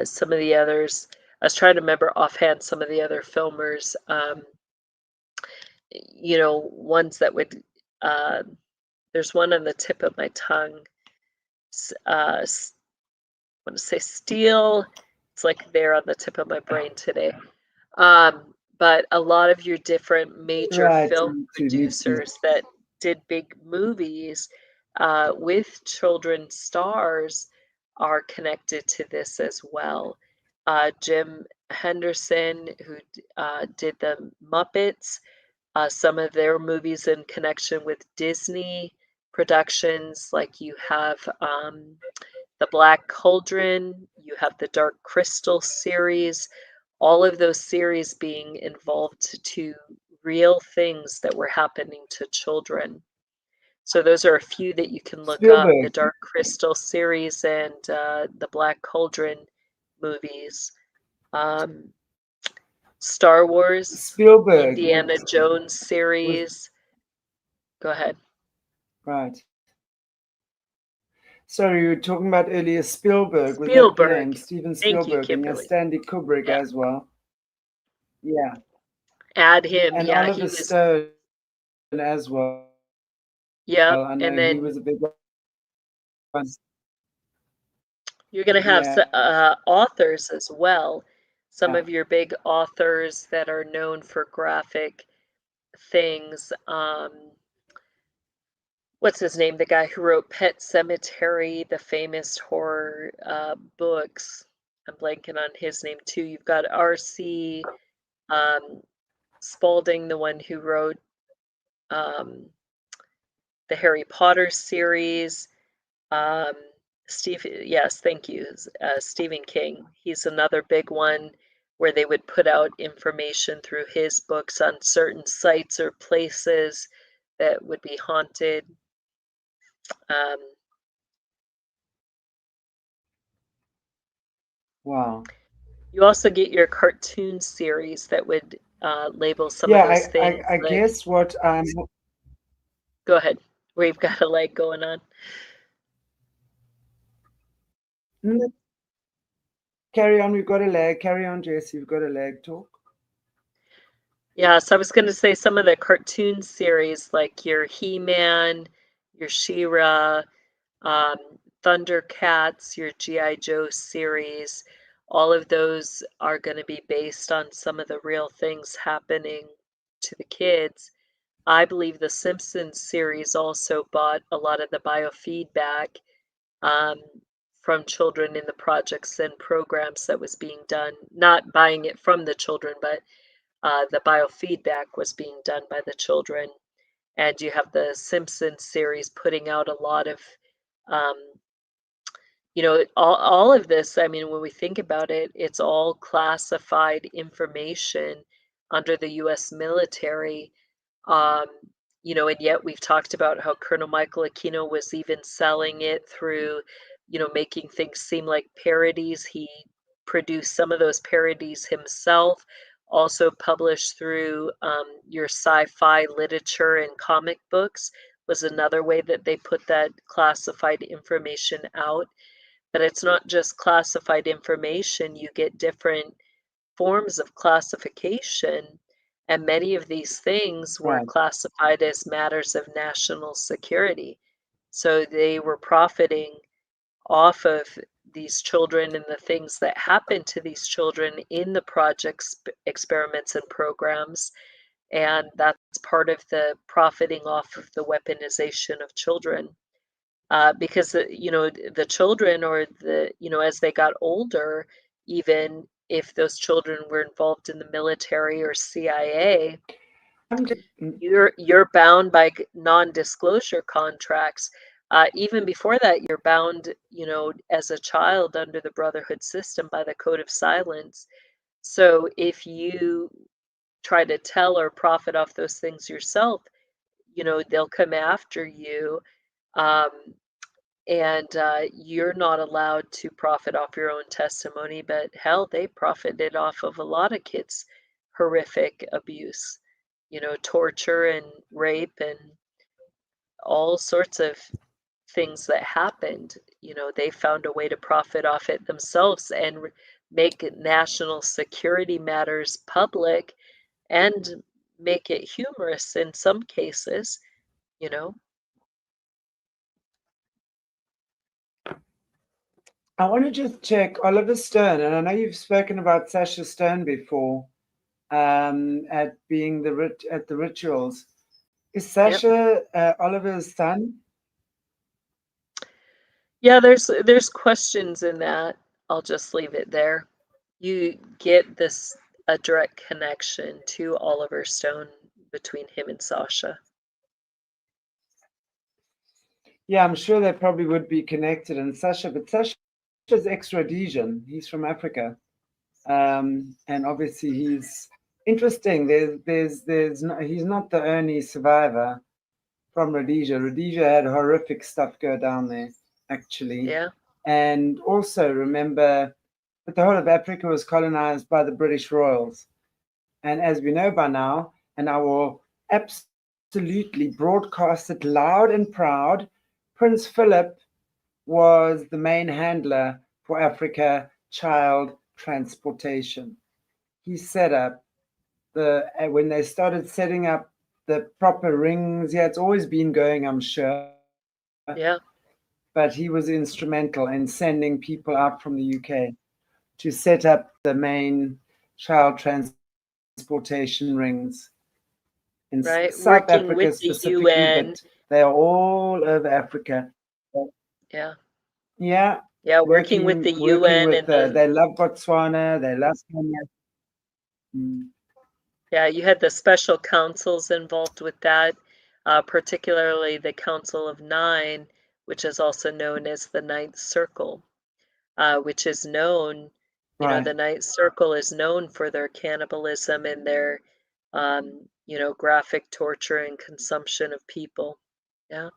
some of the others. I was trying to remember offhand some of the other filmers, ones that would, uh, there's one on the tip of my tongue. I want to say Steel. It's like they're on the tip of my brain today. But a lot of your different major Right. film producers that did big movies with children stars are connected to this as well. Jim Henderson, who did the Muppets, some of their movies in connection with Disney productions, like you have the Black Cauldron, you have the Dark Crystal series, all of those series being involved to real things that were happening to children. So those are a few that you can look up, the Dark Crystal series and the Black Cauldron movies. Star Wars, Spielberg, Indiana Jones series. Go ahead. Right. Sorry, you were talking about earlier Spielberg. Was that the name? Steven Thank you, Spielberg, and Kimberly. Stanley Kubrick as well. Yeah. Add him. And Yeah, Oliver Stone as well. Yeah, I know and then he was a big one. You're going to have authors as well. Some of your big authors that are known for graphic things. What's his name? The guy who wrote Pet Sematary, the famous horror books. I'm blanking on his name too. You've got R.C. Spalding, the one who wrote the Harry Potter series. Yes, thank you. Stephen King. He's another big one where they would put out information through his books on certain sites or places that would be haunted. Wow. You also get your cartoon series that would label some of those things. I guess what Go ahead. We've got a leg going on. No, carry on, we've got a leg. Carry on, Jessie, we've got a leg. Talk. Yeah, so I was going to say some of the cartoon series like your He-Man, your She-Ra, um, Thundercats, your G.I. Joe series, all of those are going to be based on some of the real things happening to the kids. I believe the Simpsons series also bought a lot of the biofeedback um, from children in the projects and programs that was being done, not buying it from the children, but the biofeedback was being done by the children. And you have the Simpsons series putting out a lot of, um, all of this. I mean, when we think about it, it's all classified information under the US military. Um, and yet we've talked about how Colonel Michael Aquino was even selling it through, making things seem like parodies. He produced some of those parodies himself, also published through your sci-fi literature and comic books was another way that they put that classified information out. But it's not just classified information, you get different forms of classification, and many of these things were Right. classified as matters of national security. So they were profiting off of these children and the things that happened to these children in the projects, experiments, and programs. And that's part of the profiting off of the weaponization of children. Because the children or as they got older, even if those children were involved in the military or CIA, you're bound by non-disclosure contracts. Even before that, you're bound, as a child under the brotherhood system by the code of silence. So if you try to tell or profit off those things yourself, they'll come after you. Um, and you're not allowed to profit off your own testimony, but hell, they profited off of a lot of kids' horrific abuse, torture and rape and all sorts of things that happened. They found a way to profit off it themselves and make national security matters public and make it humorous in some cases, you know. I want to just check Oliver Stone, and I know you've spoken about Sasha Stone before, at being at the rituals. Is Sasha Oliver's son? Yeah, there's questions in that. I'll just leave it there. You get this a direct connection to Oliver Stone between him and Sasha. Yeah, I'm sure they probably would be connected. And Sasha, but Sasha's ex-Rhodesian. He's from Africa, and obviously he's interesting. He's not the only survivor from Rhodesia. Rhodesia had horrific stuff go down there, actually. Yeah. And also remember that the whole of Africa was colonized by the British royals. And as we know by now, and I will absolutely broadcast it loud and proud, Prince Philip was the main handler for Africa child transportation. He set up when they started setting up the proper rings. Yeah, it's always been going, I'm sure. Yeah. But he was instrumental in sending people out from the UK to set up the main child transportation rings in South Africa specifically, but they are all over Africa. Yeah. Yeah. Yeah, working with the UN with, and they love Botswana, they love Kenya. Yeah, you had the special councils involved with that, particularly the Council of Nine, which is also known as the Ninth Circle, which is known, Right. the Ninth Circle is known for their cannibalism and their, graphic torture and consumption of people. Yeah.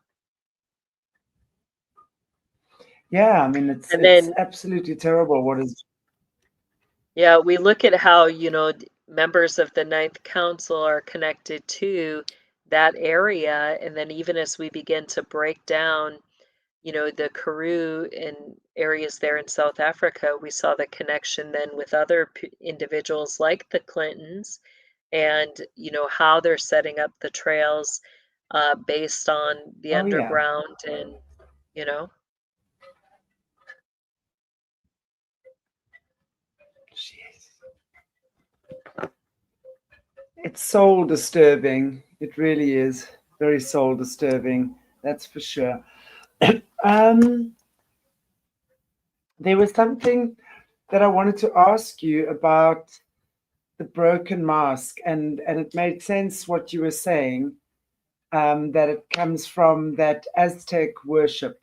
Yeah, I mean, it's absolutely terrible what is. Yeah, we look at how, members of the Ninth Council are connected to that area. And then even as we begin to break down, the Karoo and areas there in South Africa, we saw the connection then with other individuals like the Clintons, and how they're setting up the trails based on the Oh yeah. underground, and you know Jeez. It's soul disturbing. It really is very soul disturbing. That's for sure. um, there was something that I wanted to ask you about the broken mask, and it made sense what you were saying, that it comes from that Aztec worship,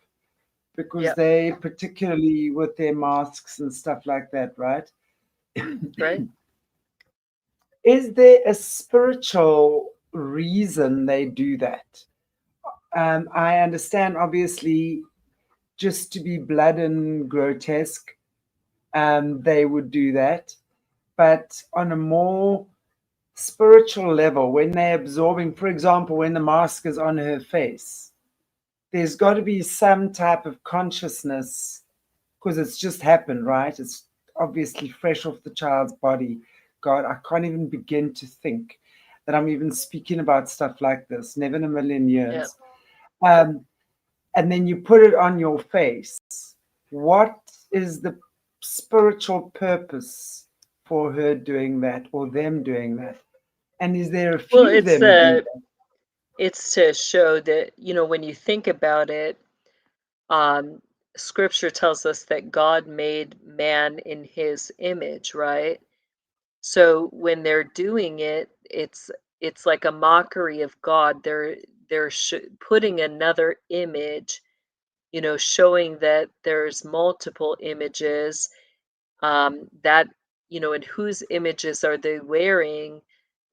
because yeah, they, particularly with their masks and stuff like that, right? right. Is there a spiritual reason they do that? I understand, obviously, just to be blood and grotesque, they would do that. But on a more spiritual level, when they're absorbing, for example, when the mask is on her face, there's got to be some type of consciousness, because it's just happened, right? It's obviously fresh off the child's body. God, I can't even begin to think that I'm even speaking about stuff like this, never in a million Yeah. years. Um, and then you put it on your face. What is the spiritual purpose for her doing that, or them doing that? And is there a Well, few of them who do that? it's to show that, when you think about it, um, scripture tells us that God made man in his image, right? So when they're doing it, it's like a mockery of God. They're putting another image, showing that there's multiple images, that, and whose images are they wearing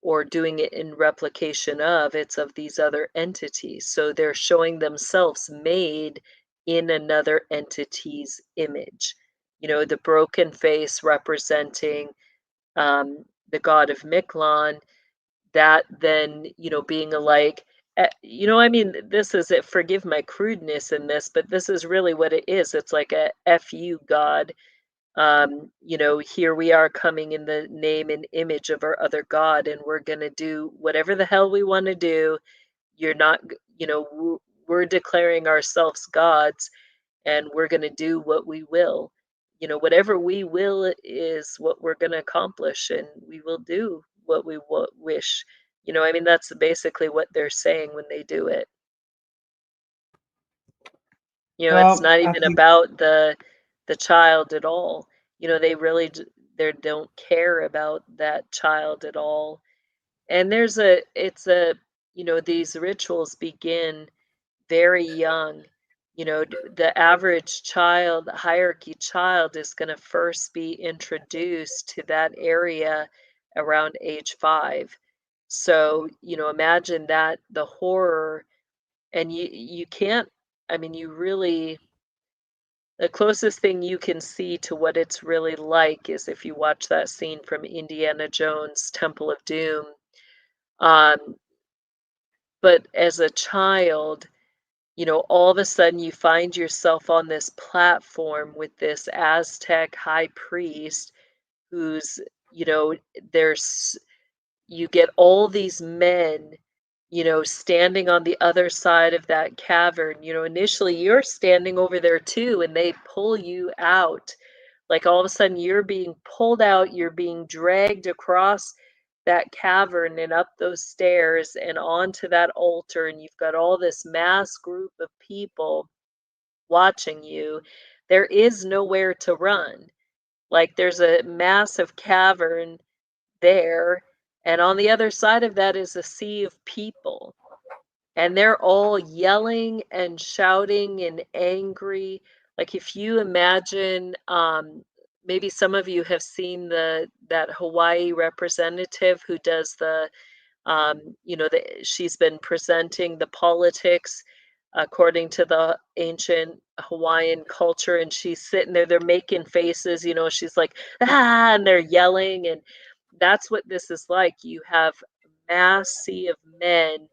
or doing it in replication of? It's of these other entities. So they're showing themselves made in another entity's image. The broken face representing the god of Mecclon, that then, being alike. I mean, this is it. Forgive my crudeness in this, but this is really what it is. It's like a FU God. Here we are coming in the name and image of our other God, and we're going to do whatever the hell we want to do. You're not, we're declaring ourselves gods, and we're going to do what we will. Whatever we will is what we're going to accomplish, and we will do what we wish. I mean, that's basically what they're saying when they do it. It's Well, not I even think, about the child at all. They really they don't care about that child at all. And these rituals begin very young. The average child, hierarchy child, is going to first be introduced to that area around age 5. So, imagine that, the horror. And you can't, I mean, you really, the closest thing you can see to what it's really like is if you watch that scene from Indiana Jones' Temple of Doom. Um, but as a child, all of a sudden you find yourself on this platform with this Aztec high priest who's, you know, there's, you get all these men, standing on the other side of that cavern. Initially you're standing over there too, and they pull you out. Like all of a sudden you're being pulled out, you're being dragged across that cavern and up those stairs and onto that altar, and you've got all this mass group of people watching you. There is nowhere to run. Like there's a massive cavern there, and on the other side of that is a sea of people, and they're all yelling and shouting and angry. Like if you imagine, maybe some of you have seen that Hawaii representative who does she's been presenting the politics according to the ancient Hawaiian culture, and she's sitting there, they're making faces, she's like, ah, and they're yelling, and that's what this is like. You have mass sea of men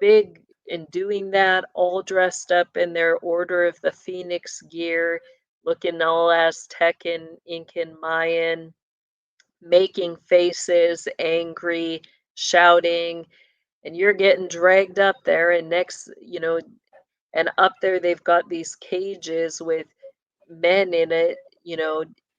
big in doing that, all dressed up in their Order of the Phoenix gear, looking all Aztec and Incan Mayan, making faces, angry, shouting, and you're getting dragged up there. And and up there they've got these cages with men in it,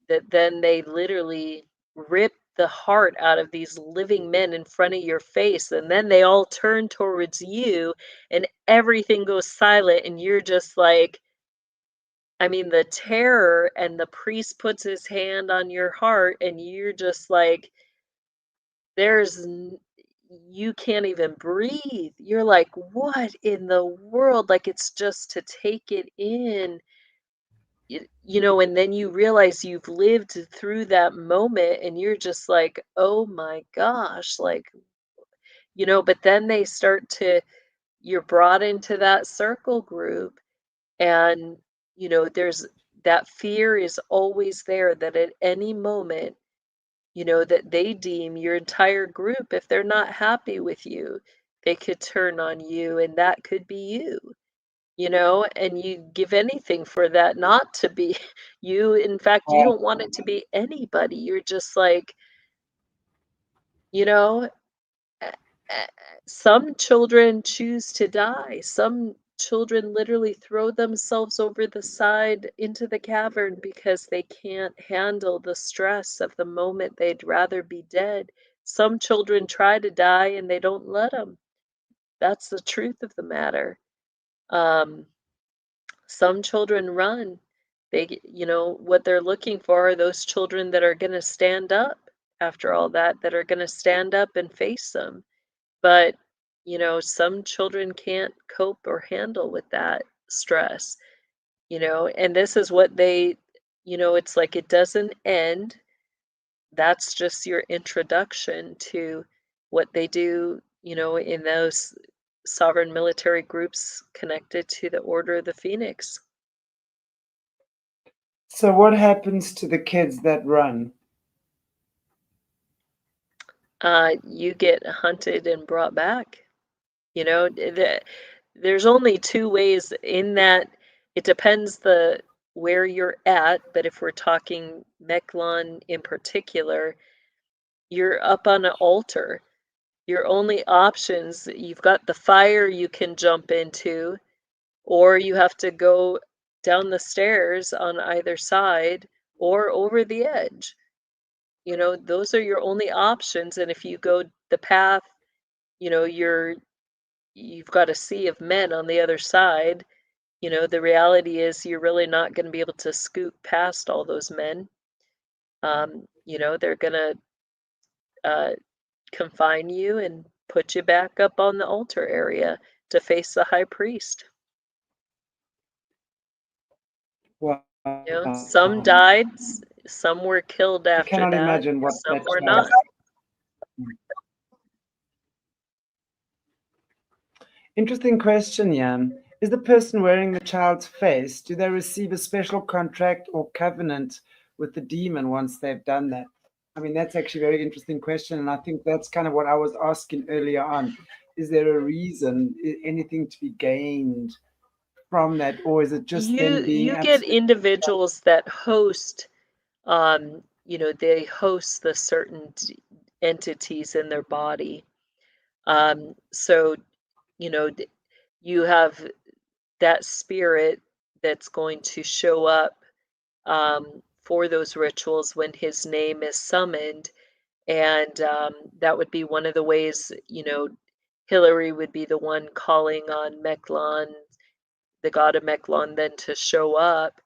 that then they literally rip the heart out of these living men in front of your face. And then they all turn towards you and everything goes silent. And you're just like, I mean, the terror, and the priest puts his hand on your heart, and you're just like, there's you can't even breathe. You're like, what in the world? Like, it's just to take it in. And then you realize you've lived through that moment, and you're just like, oh my gosh, like, but then you're brought into that circle group, and there's that fear is always there that at any moment, that they deem your entire group, if they're not happy with you, they could turn on you, and that could be you. And you give anything for that not to be you. In fact, you don't want it to be anybody. You're just like, you know, a- some children choose to die. Some children literally throw themselves over the side into the cavern because they can't handle the stress of the moment. They'd rather be dead. Some children try to die and they don't let them. That's the truth of the matter. Um, Some children run. What they're looking for are those children that are going to stand up after all that are going to stand up and face them. But, some children can't cope or handle with that stress, and this is what it's like it doesn't end. That's just your introduction to what they do, in those sovereign military groups connected to the Order of the Phoenix. So what happens to the kids that run? You get hunted and brought back. There's only two ways in that. It depends where you're at, but if we're talking Mecclon in particular, you're up on an altar. Your only options, you've got the fire you can jump into, or you have to go down the stairs on either side or over the edge. Those are your only options. And if you go the path, you've got a sea of men on the other side. The reality is you're really not going to be able to scoot past all those men. They're going to uh, confine you and put you back up on the altar area to face the high priest. Some Wow. died, some were killed I after cannot that, imagine what some that were not. Interesting question, Jan. Is the person wearing the child's face, do they receive a special contract or covenant with the demon once they've done that? I mean, that's actually a very interesting question. And I think that's kind of what I was asking earlier on. Is there a reason, anything to be gained from that? Or is it just them being You get absolutely individuals that host, they host the certain entities in their body. So, you have that spirit that's going to show up for those rituals when his name is summoned. And that would be one of the ways, Hillary would be the one calling on Mecclon, the god of Mecclon, then to show up,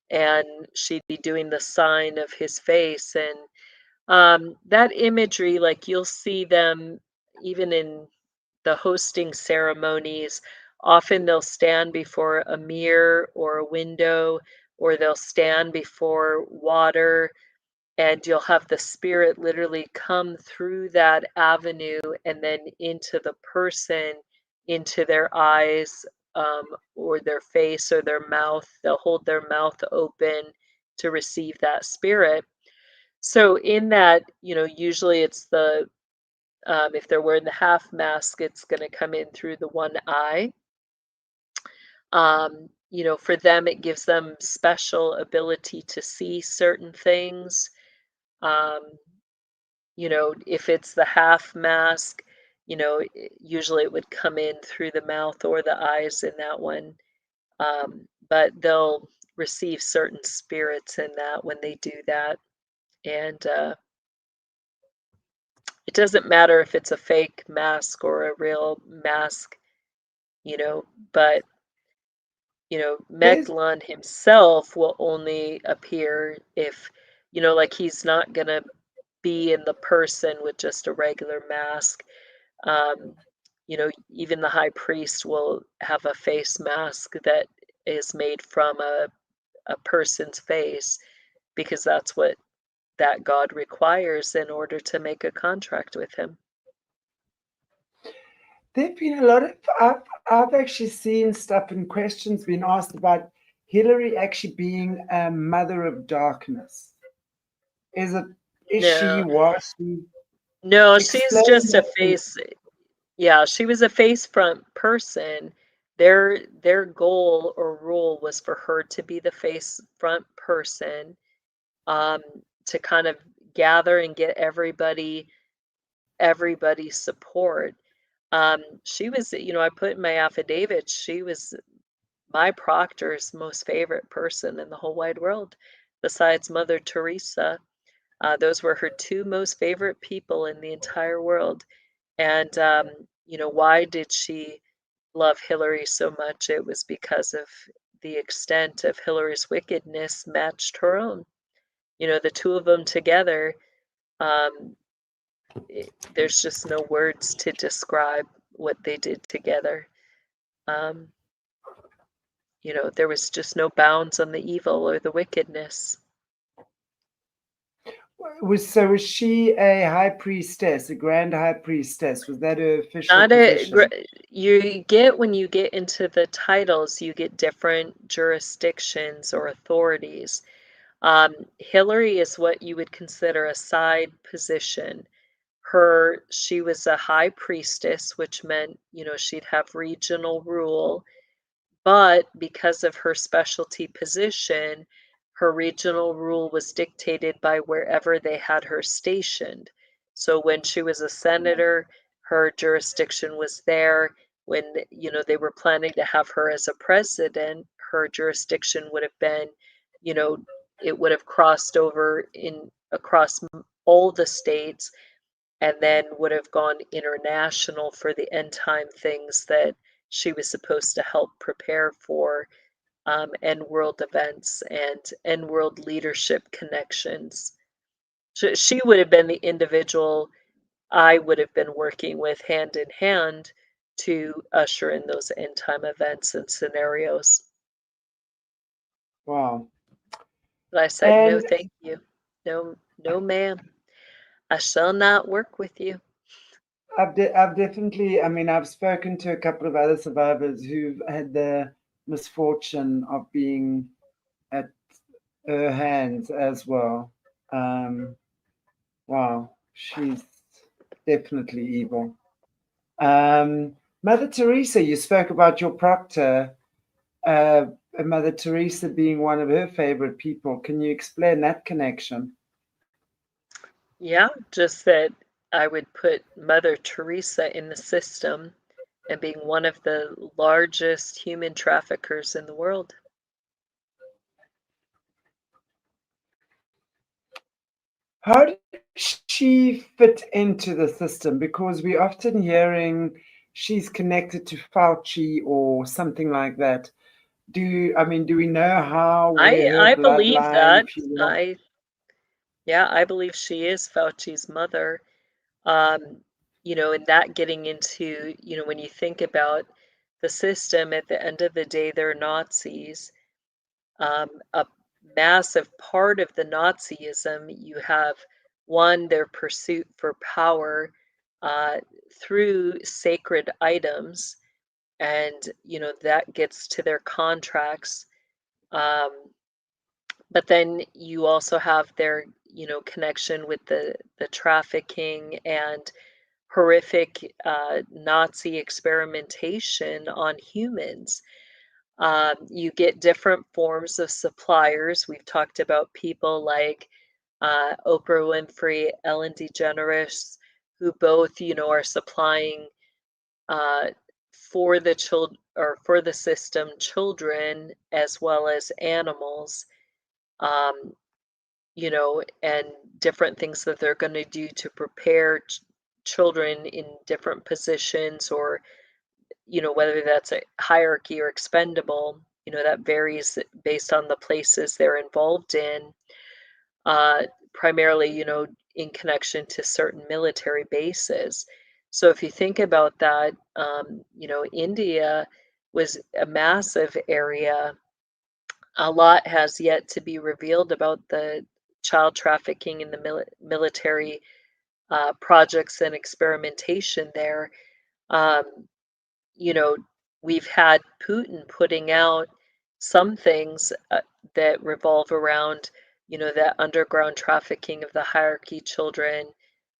and she'd be doing the sign of his face. And that imagery, like you'll see them even in the hosting ceremonies. Often they'll stand before a mirror or a window, or they'll stand before water, and you'll have the spirit literally come through that avenue and then into the person, into their eyes, or their face or their mouth. They'll hold their mouth open to receive that spirit. So in that, usually it's the If they're wearing the half mask, it's going to come in through the one eye. For them, it gives them special ability to see certain things. If it's the half mask, usually it would come in through the mouth or the eyes in that one. But they'll receive certain spirits in that when they do that. And it doesn't matter if it's a fake mask or a real mask, but There's Mecclon himself will only appear if, like he's not going to be in the person with just a regular mask. Even the high priest will have a face mask that is made from a person's face because that's what that God requires in order to make a contract with him. there've been a lot of I've actually seen stuff and questions being asked about Hillary actually being a mother of darkness. Is it? Is she? No, Was she? no, she's Explain just a that to me. face. Yeah, she was a face front person. Their goal or rule was for her to be the face front person, um, to kind of gather and get everybody's support. She was, I put in my affidavit, she was my proctor's most favorite person in the whole wide world, besides Mother Teresa. Those were her two most favorite people in the entire world. And, why did she love Hillary so much? It was because of the extent of Hillary's wickedness matched her own. The two of them together, um, there's just no words to describe what they did together. Um, there was just no bounds on the evil or the wickedness. Was she a high priestess, a grand high priestess? Was that her official Not a position? you get when you get into the titles, you get different jurisdictions or authorities. Hillary is what you would consider a side position. She was a high priestess, which meant, she'd have regional rule, but because of her specialty position, her regional rule was dictated by wherever they had her stationed. So when she was a senator, her jurisdiction was there. When, they were planning to have her as a president, her jurisdiction would have been, you know, it would have crossed over across all the states and then would have gone international for the end time things that she was supposed to help prepare for, end world events and end world leadership connections. She would have been the individual I would have been working with hand in hand to usher in those end time events and scenarios. Wow. But I said, no, And thank you. No, no, ma'am. I shall not work with you. I've definitely, I mean, I've spoken to a couple of other survivors who've had the misfortune of being at her hands as well. Um, wow, she's definitely evil. Mother Teresa, you spoke about your proctor, uh, Mother Teresa being one of her favorite people. Can you explain that connection? Yeah, just that I would put Mother Teresa in the system and being one of the largest human traffickers in the world. How did she fit into the system? Because we're often hearing she's connected to Fauci or something like that. Do we know how, where her I believe bloodline, that. if you will? I Yeah, I believe she is Fauci's mother. Um, and that getting into, when you think about the system, at the end of the day, they're Nazis. A massive part of the Nazism, you have one, their pursuit for power uh, through sacred items, and that gets to their contracts. Um, but then you also have their, connection with the trafficking and horrific Nazi experimentation on humans. You get different forms of suppliers. We've talked about people like Oprah Winfrey, Ellen DeGeneres, who both, are supplying uh, for the for the system, children as well as animals, um, and different things that they're going to do to prepare children in different positions, or whether that's a hierarchy or expendable, that varies based on the places they're involved in, uh, primarily, in connection to certain military bases. So if you think about that, India was a massive area. A lot has yet to be revealed about the child trafficking and the military projects and experimentation there. Um, you know, we've had Putin putting out some things that revolve around, that underground trafficking of the hierarchy children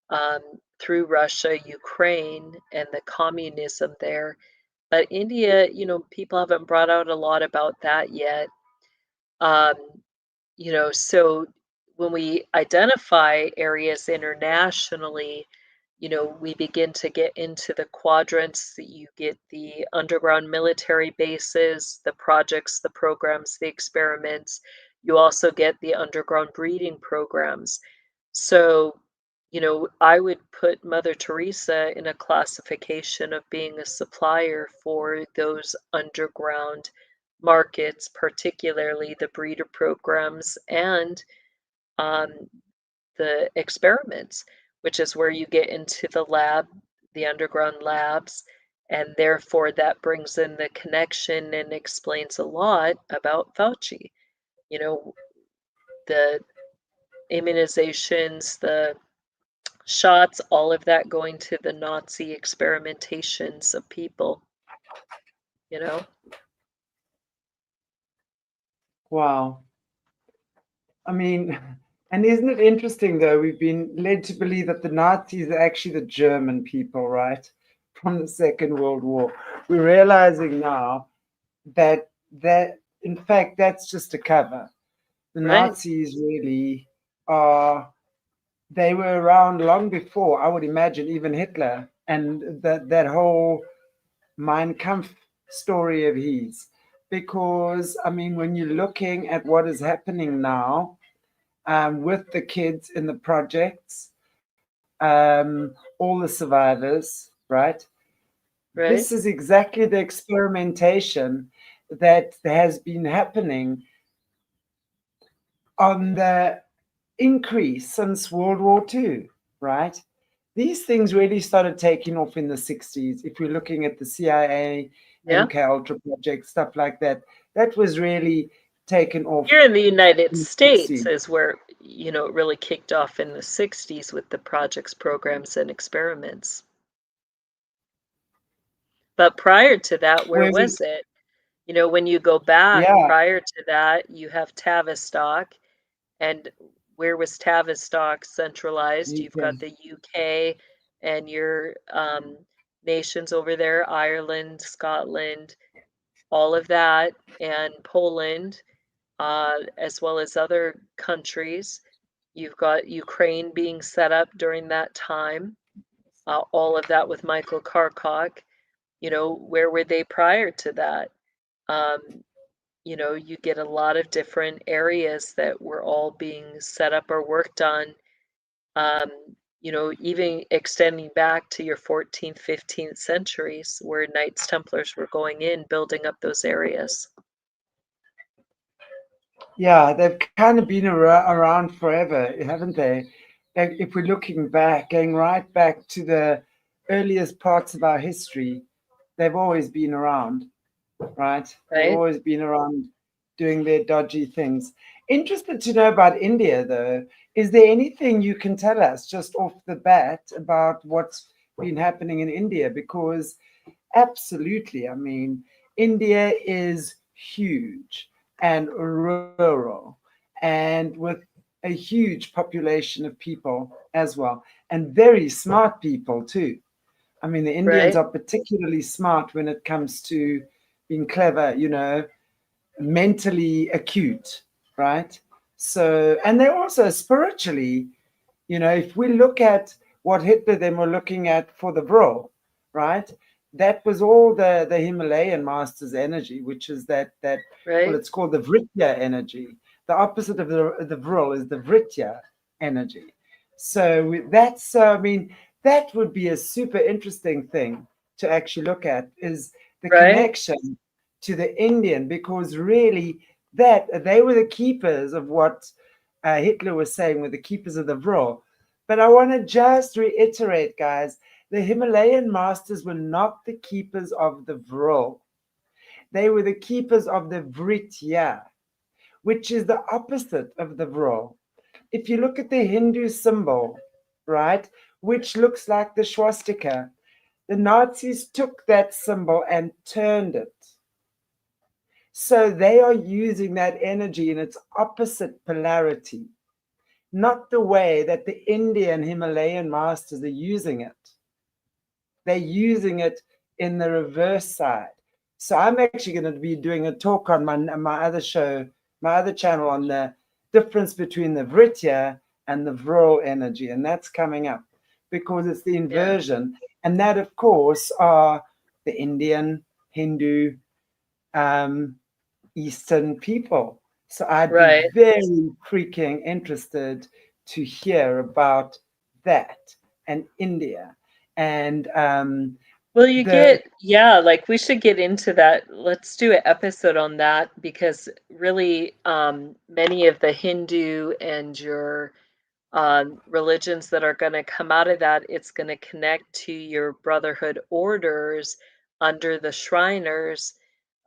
um, through Russia, Ukraine, and the communism there. But India, people haven't brought out a lot about that yet. Um, so when we identify areas internationally, we begin to get into the quadrants that you get the underground military bases, the projects, the programs, the experiments. You also get the underground breeding programs. So, I would put Mother Teresa in a classification of being a supplier for those underground markets, particularly the breeder programs and um, the experiments, which is where you get into the lab, the underground labs, and therefore that brings in the connection and explains a lot about Fauci. You know, the immunizations, the shots, all of that going to the Nazi experimentations of people, you know? Wow. I mean, and isn't it interesting though? We've been led to believe that the Nazis are actually the German people, right? From the Second World War. We're realizing now that in fact that's just a cover. The Right. Nazis really are, they were around long before, I would imagine, even Hitler and that whole Mein Kampf story of his. Because I mean, when you're looking at what is happening now, with the kids in the projects, all the survivors, right? Right. This is exactly the experimentation that has been happening on the increase since World War II, right? These things really started taking off in the 60s. If we're looking at the CIA, Yeah. MK Ultra project, stuff like that, that was really taken off Here in the United in the States 60s. is where, it really kicked off in the 60s with the projects, programs, and experiments. But prior to that, where Whereas, was it? When you go back yeah, prior to that, you have Tavistock. And where was Tavistock centralized? you You've got can, the UK and your nations over there, Ireland, Scotland, all of that, and Poland, as well as other countries. You've got Ukraine being set up during that time, all of that with Michael Karkoc. Where were they prior to that? Um, you get a lot of different areas that were all being set up or worked on, um, even extending back to your 14th, 15th centuries where Knights Templars were going in, building up those areas. yeah, they've kind of been around forever, haven't they? Like, if we're looking back, going right back to the earliest parts of our history, they've always been around, right? They've Right? always been around doing their dodgy things. Interested to know about India, though. Is there anything you can tell us just off the bat about what's been happening in India? Because absolutely, I mean, India is huge and rural and with a huge population of people as well, and very smart people too. I mean, the Indians Right. are particularly smart when it comes to being clever, you know, mentally acute, right? So, and they're also spiritually, you know, if we look at what Hitler then were looking at for the Vril, right? That was all the Himalayan master's energy, which is that well, Right. it's called the Vritya energy. The opposite of the Vril is the Vritya energy. So that's, I mean, that would be a super interesting thing to actually look at is the Right. connection to the Indian, because really that they were the keepers of what Hitler was saying with the keepers of the Vril. But I want to just reiterate, guys, the Himalayan masters were not the keepers of the Vril. They were the keepers of the Vritya, which is the opposite of the Vril. If you look at the Hindu symbol, right, which looks like the swastika, the Nazis took that symbol and turned it. So they are using that energy in its opposite polarity, not the way that the Indian Himalayan masters are using it. They're using it in the reverse side. So I'm actually going to be doing a talk on my other show, my other channel, on the difference between the Vritya and the Vril energy. And that's coming up because it's the Yeah. inversion. And that, of course, are the Indian, Hindu, um, Eastern people. So I'd be Right. very freaking interested to hear about that and India and Well, you the get, yeah, like we should get into that. Let's do an episode on that because really, many of the Hindu and your religions that are going to come out of that, it's going to connect to your brotherhood orders under the Shriners,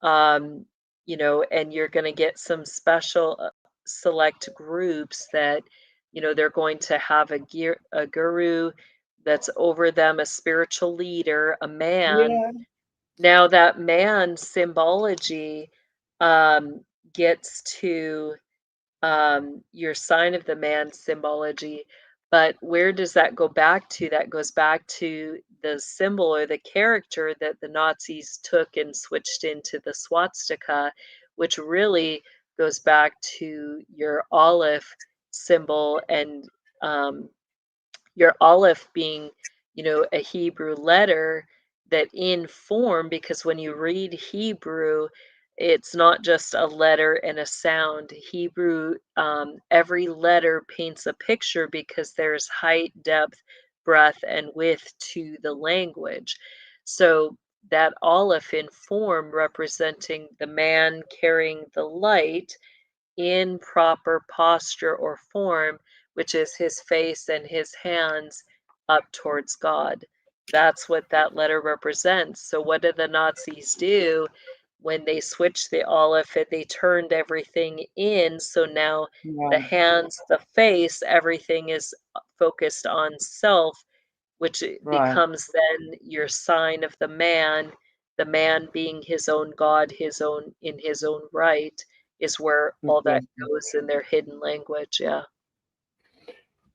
um, you know, and you're going to get some special select groups that, you know, they're going to have a guru that's over them, a spiritual leader, a man. yeah, Now that man symbology gets to your sign of the man symbology. But where does that go back to? That goes back to the symbol or the character that the Nazis took and switched into the swastika, which really goes back to your olive symbol and um, your aleph being, you know, a Hebrew letter that in form, because when you read Hebrew, it's not just a letter and a sound. Hebrew, every letter paints a picture because there's height, depth, breadth, and width to the language. So that aleph in form representing the man carrying the light in proper posture or form, which is his face and his hands up towards God. That's what that letter represents. So, what did the Nazis do when they switched the Aleph and they turned everything in? So now the yeah, hands, the face, everything is focused on self, which right, becomes then your sign of the man being his own God, his own in his own right, is where all that exactly. goes in their hidden language. Yeah.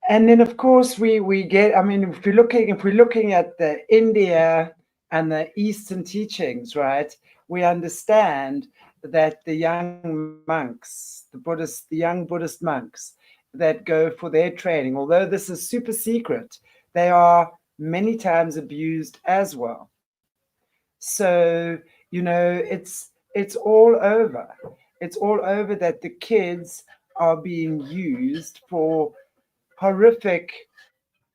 And then of course we get, I mean, if we're looking at the India and the Eastern teachings, right, we understand that the young monks, the young Buddhist monks that go for their training, although this is super secret, they are many times abused as well. So, you know, it's all over. It's all over that the kids are being used for horrific,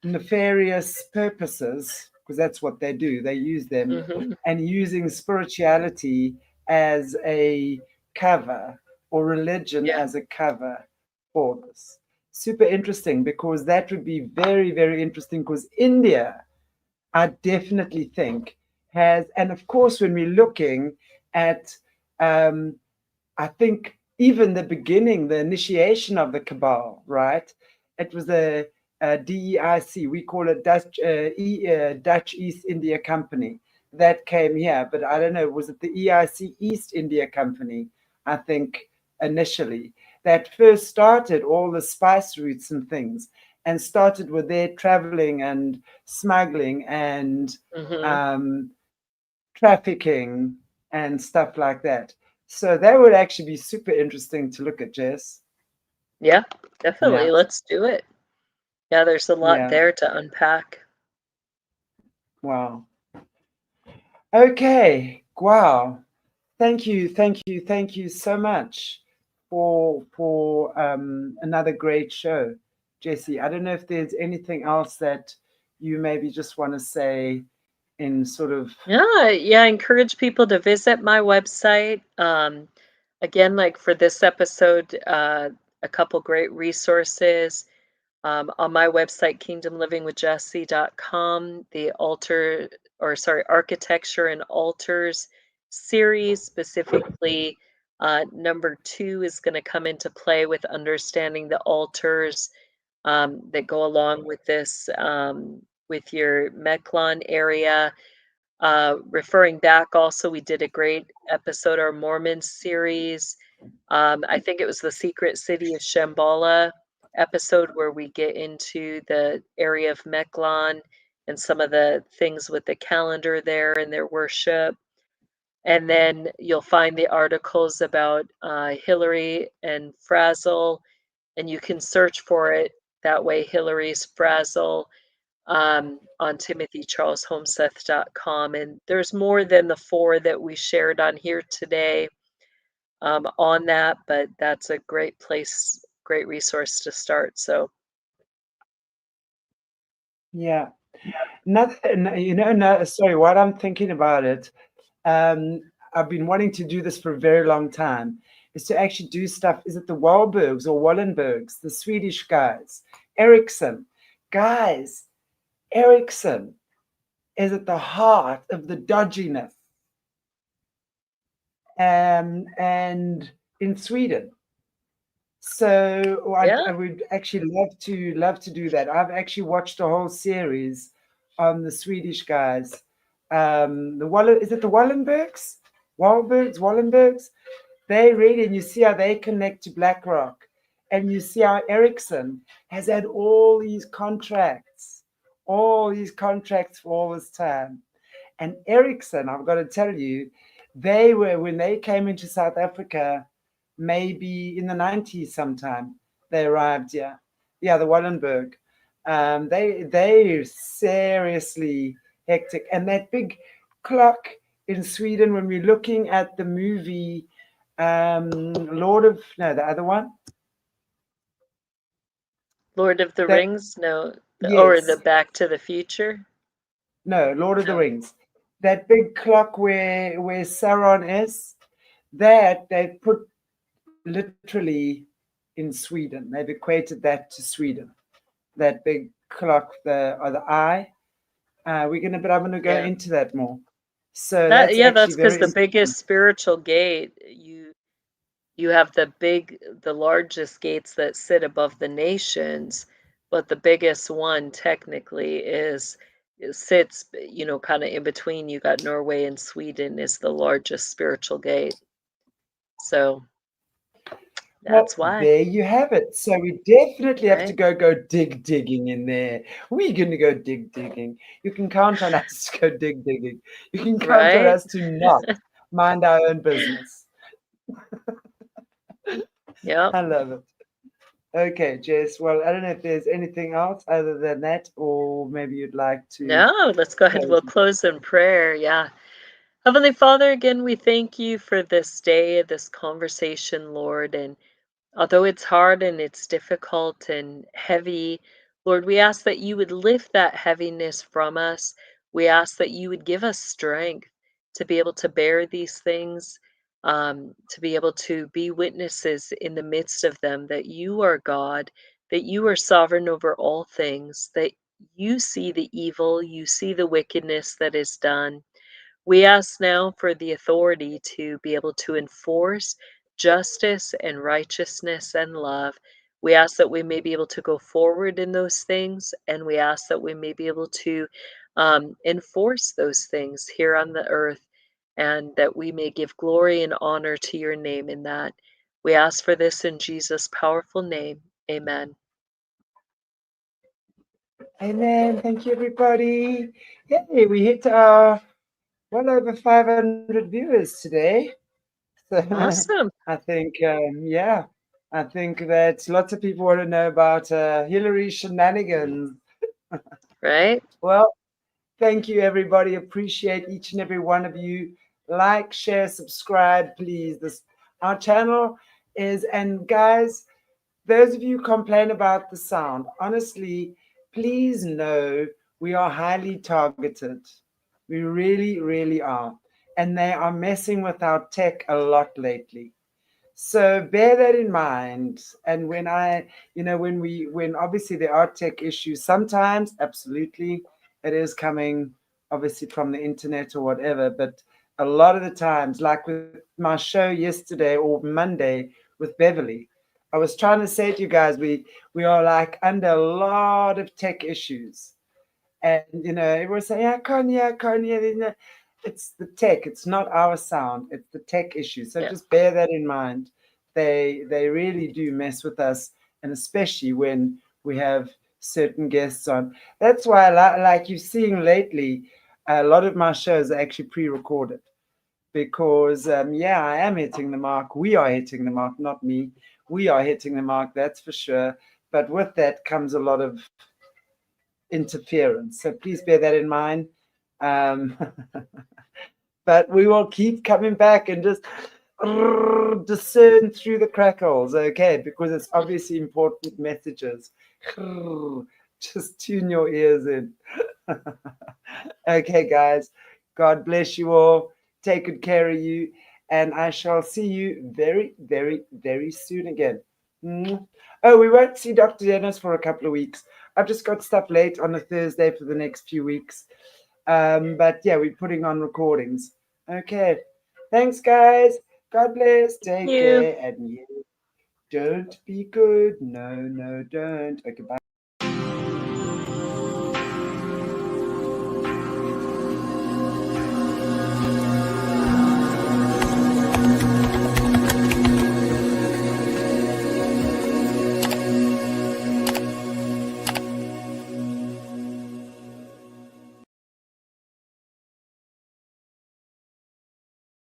nefarious purposes, because that's what they do. They use them Hmm. and using spirituality as a cover or religion Yeah. as a cover for this. Super interesting because that would be very, very interesting because India, I definitely think, has, and of course, when we're looking at, um, I think even the beginning, the initiation of the cabal, right? It was a DEIC, we call it Dutch East India Company, that came here. But I don't know, was it the EIC East India Company? I think initially that first started all the spice routes and things. and started with their traveling and smuggling and trafficking and stuff like that. So that would actually be super interesting to look at, Jess. Yeah, definitely. Yeah, Let's do it. Yeah, there's a lot yeah. there to unpack. Wow. Okay. Wow. Thank you so much for another great show, Jessie. I don't know if there's anything else that you maybe just want to say in sort of. Yeah, I encourage people to visit my website. Again, like for this episode, a couple great resources. On my website, kingdomlivingwithjessie.com, the architecture and altars series, specifically number 2 is going to come into play with understanding the altars that go along with this, with your Mecclon area. Referring back also, we did a great episode, our Mormon series. I think it was the Secret City of Shambhala episode where we get into the area of Mecclon and some of the things with the calendar there and their worship. And then you'll find the articles about Hillary and Frazzle, and you can search for it that way, Hillary's Frazzle, on timothycharleshomeseth.com. And there's more than the 4 that we shared on here today on that, but that's a great place, great resource to start. So, Yeah. Nothing, no, sorry, what I'm thinking about it, I've been wanting to do this for a very long time, is to actually do stuff. Is it the Wahlbergs or Wallenbergs, the Swedish guys? Ericsson. Guys, Ericsson is at the heart of the dodginess. And in Sweden. So I would actually love to do that. I've actually watched a whole series on the Swedish guys. Is it the Wallenbergs? Wallenbergs? They read and you see how they connect to BlackRock. And you see how Ericsson has had all these contracts for all this time. And Ericsson, I've got to tell you, they were, when they came into South Africa, maybe in the 90s sometime, they arrived here. Yeah, the Wallenberg. They seriously hectic. And that big clock in Sweden, when we're looking at the movie the other one. Lord of the Rings? No. Or the Yes. Back to the Future? No, Lord of the Rings. That big clock where Sauron is, that they put literally in Sweden. They've equated that to Sweden. That big clock, the eye. I'm gonna go into that more. So that's That's actually because very the interesting. biggest spiritual gate, you have the largest gates that sit above the nations, but the biggest one technically sits, kind of in between. You got Norway and Sweden is the largest spiritual gate. So that's Well, why, there you have it. So we definitely have to right? go digging in there. We're going to go digging. You can count on us to go digging. You can count on Right? us to not mind our own business. Yep. I love it. Okay, Jess. Well, I don't know if there's anything else other than that, or maybe you'd like to No, let's go ahead. close. We'll close in prayer. Yeah. Heavenly Father, again, we thank you for this day, this conversation, Lord. And although it's hard and it's difficult and heavy, Lord, we ask that you would lift that heaviness from us. We ask that you would give us strength to be able to bear these things, to be able to be witnesses in the midst of them, that you are God, that you are sovereign over all things, that you see the evil, you see the wickedness that is done. We ask now for the authority to be able to enforce justice and righteousness and love. We ask that we may be able to go forward in those things, and we ask that we may be able to enforce those things here on the earth, and that we may give glory and honor to your name in that. We ask for this in Jesus' powerful name. Amen. Amen. Thank you, everybody. Yay, we hit our well over 500 viewers today. So Awesome. I think, yeah, I think that lots of people want to know about Hillary's shenanigans. Right? Well, thank you, everybody. Appreciate each and every one of you. Like, share, subscribe, please. This our channel is, and guys, those of you who complain about the sound, honestly, please know we are highly targeted. We really, really are. And they are messing with our tech a lot lately. So bear that in mind. And when obviously there are tech issues, sometimes absolutely it is coming obviously from the internet or whatever. But a lot of the times, like with my show yesterday or Monday with Beverly, I was trying to say to you guys, we are like under a lot of tech issues. And everyone say, yeah, Kanye. It's the tech. It's not our sound. It's the tech issue. So Yeah. just bear that in mind. They really do mess with us, and especially when we have certain guests on. That's why, like you're seeing lately, a lot of my shows are actually pre-recorded because, yeah, I am hitting the mark. We are hitting the mark, not me. We are hitting the mark. That's for sure. But with that comes a lot of interference. So please bear that in mind. Um, but we will keep coming back and just discern through the crackles, okay? Because it's obviously important messages. Just tune your ears in. Okay, guys. God bless you all. Take good care of you. And I shall see you very, very, very soon again. Oh, we won't see Dr. Dennis for a couple of weeks. I've just got stuff late on a Thursday for the next few weeks. But yeah, we're putting on recordings. Okay. Thanks, guys. God bless. Thank Take you. care. And yeah, don't be good. No, no, don't. Okay, bye.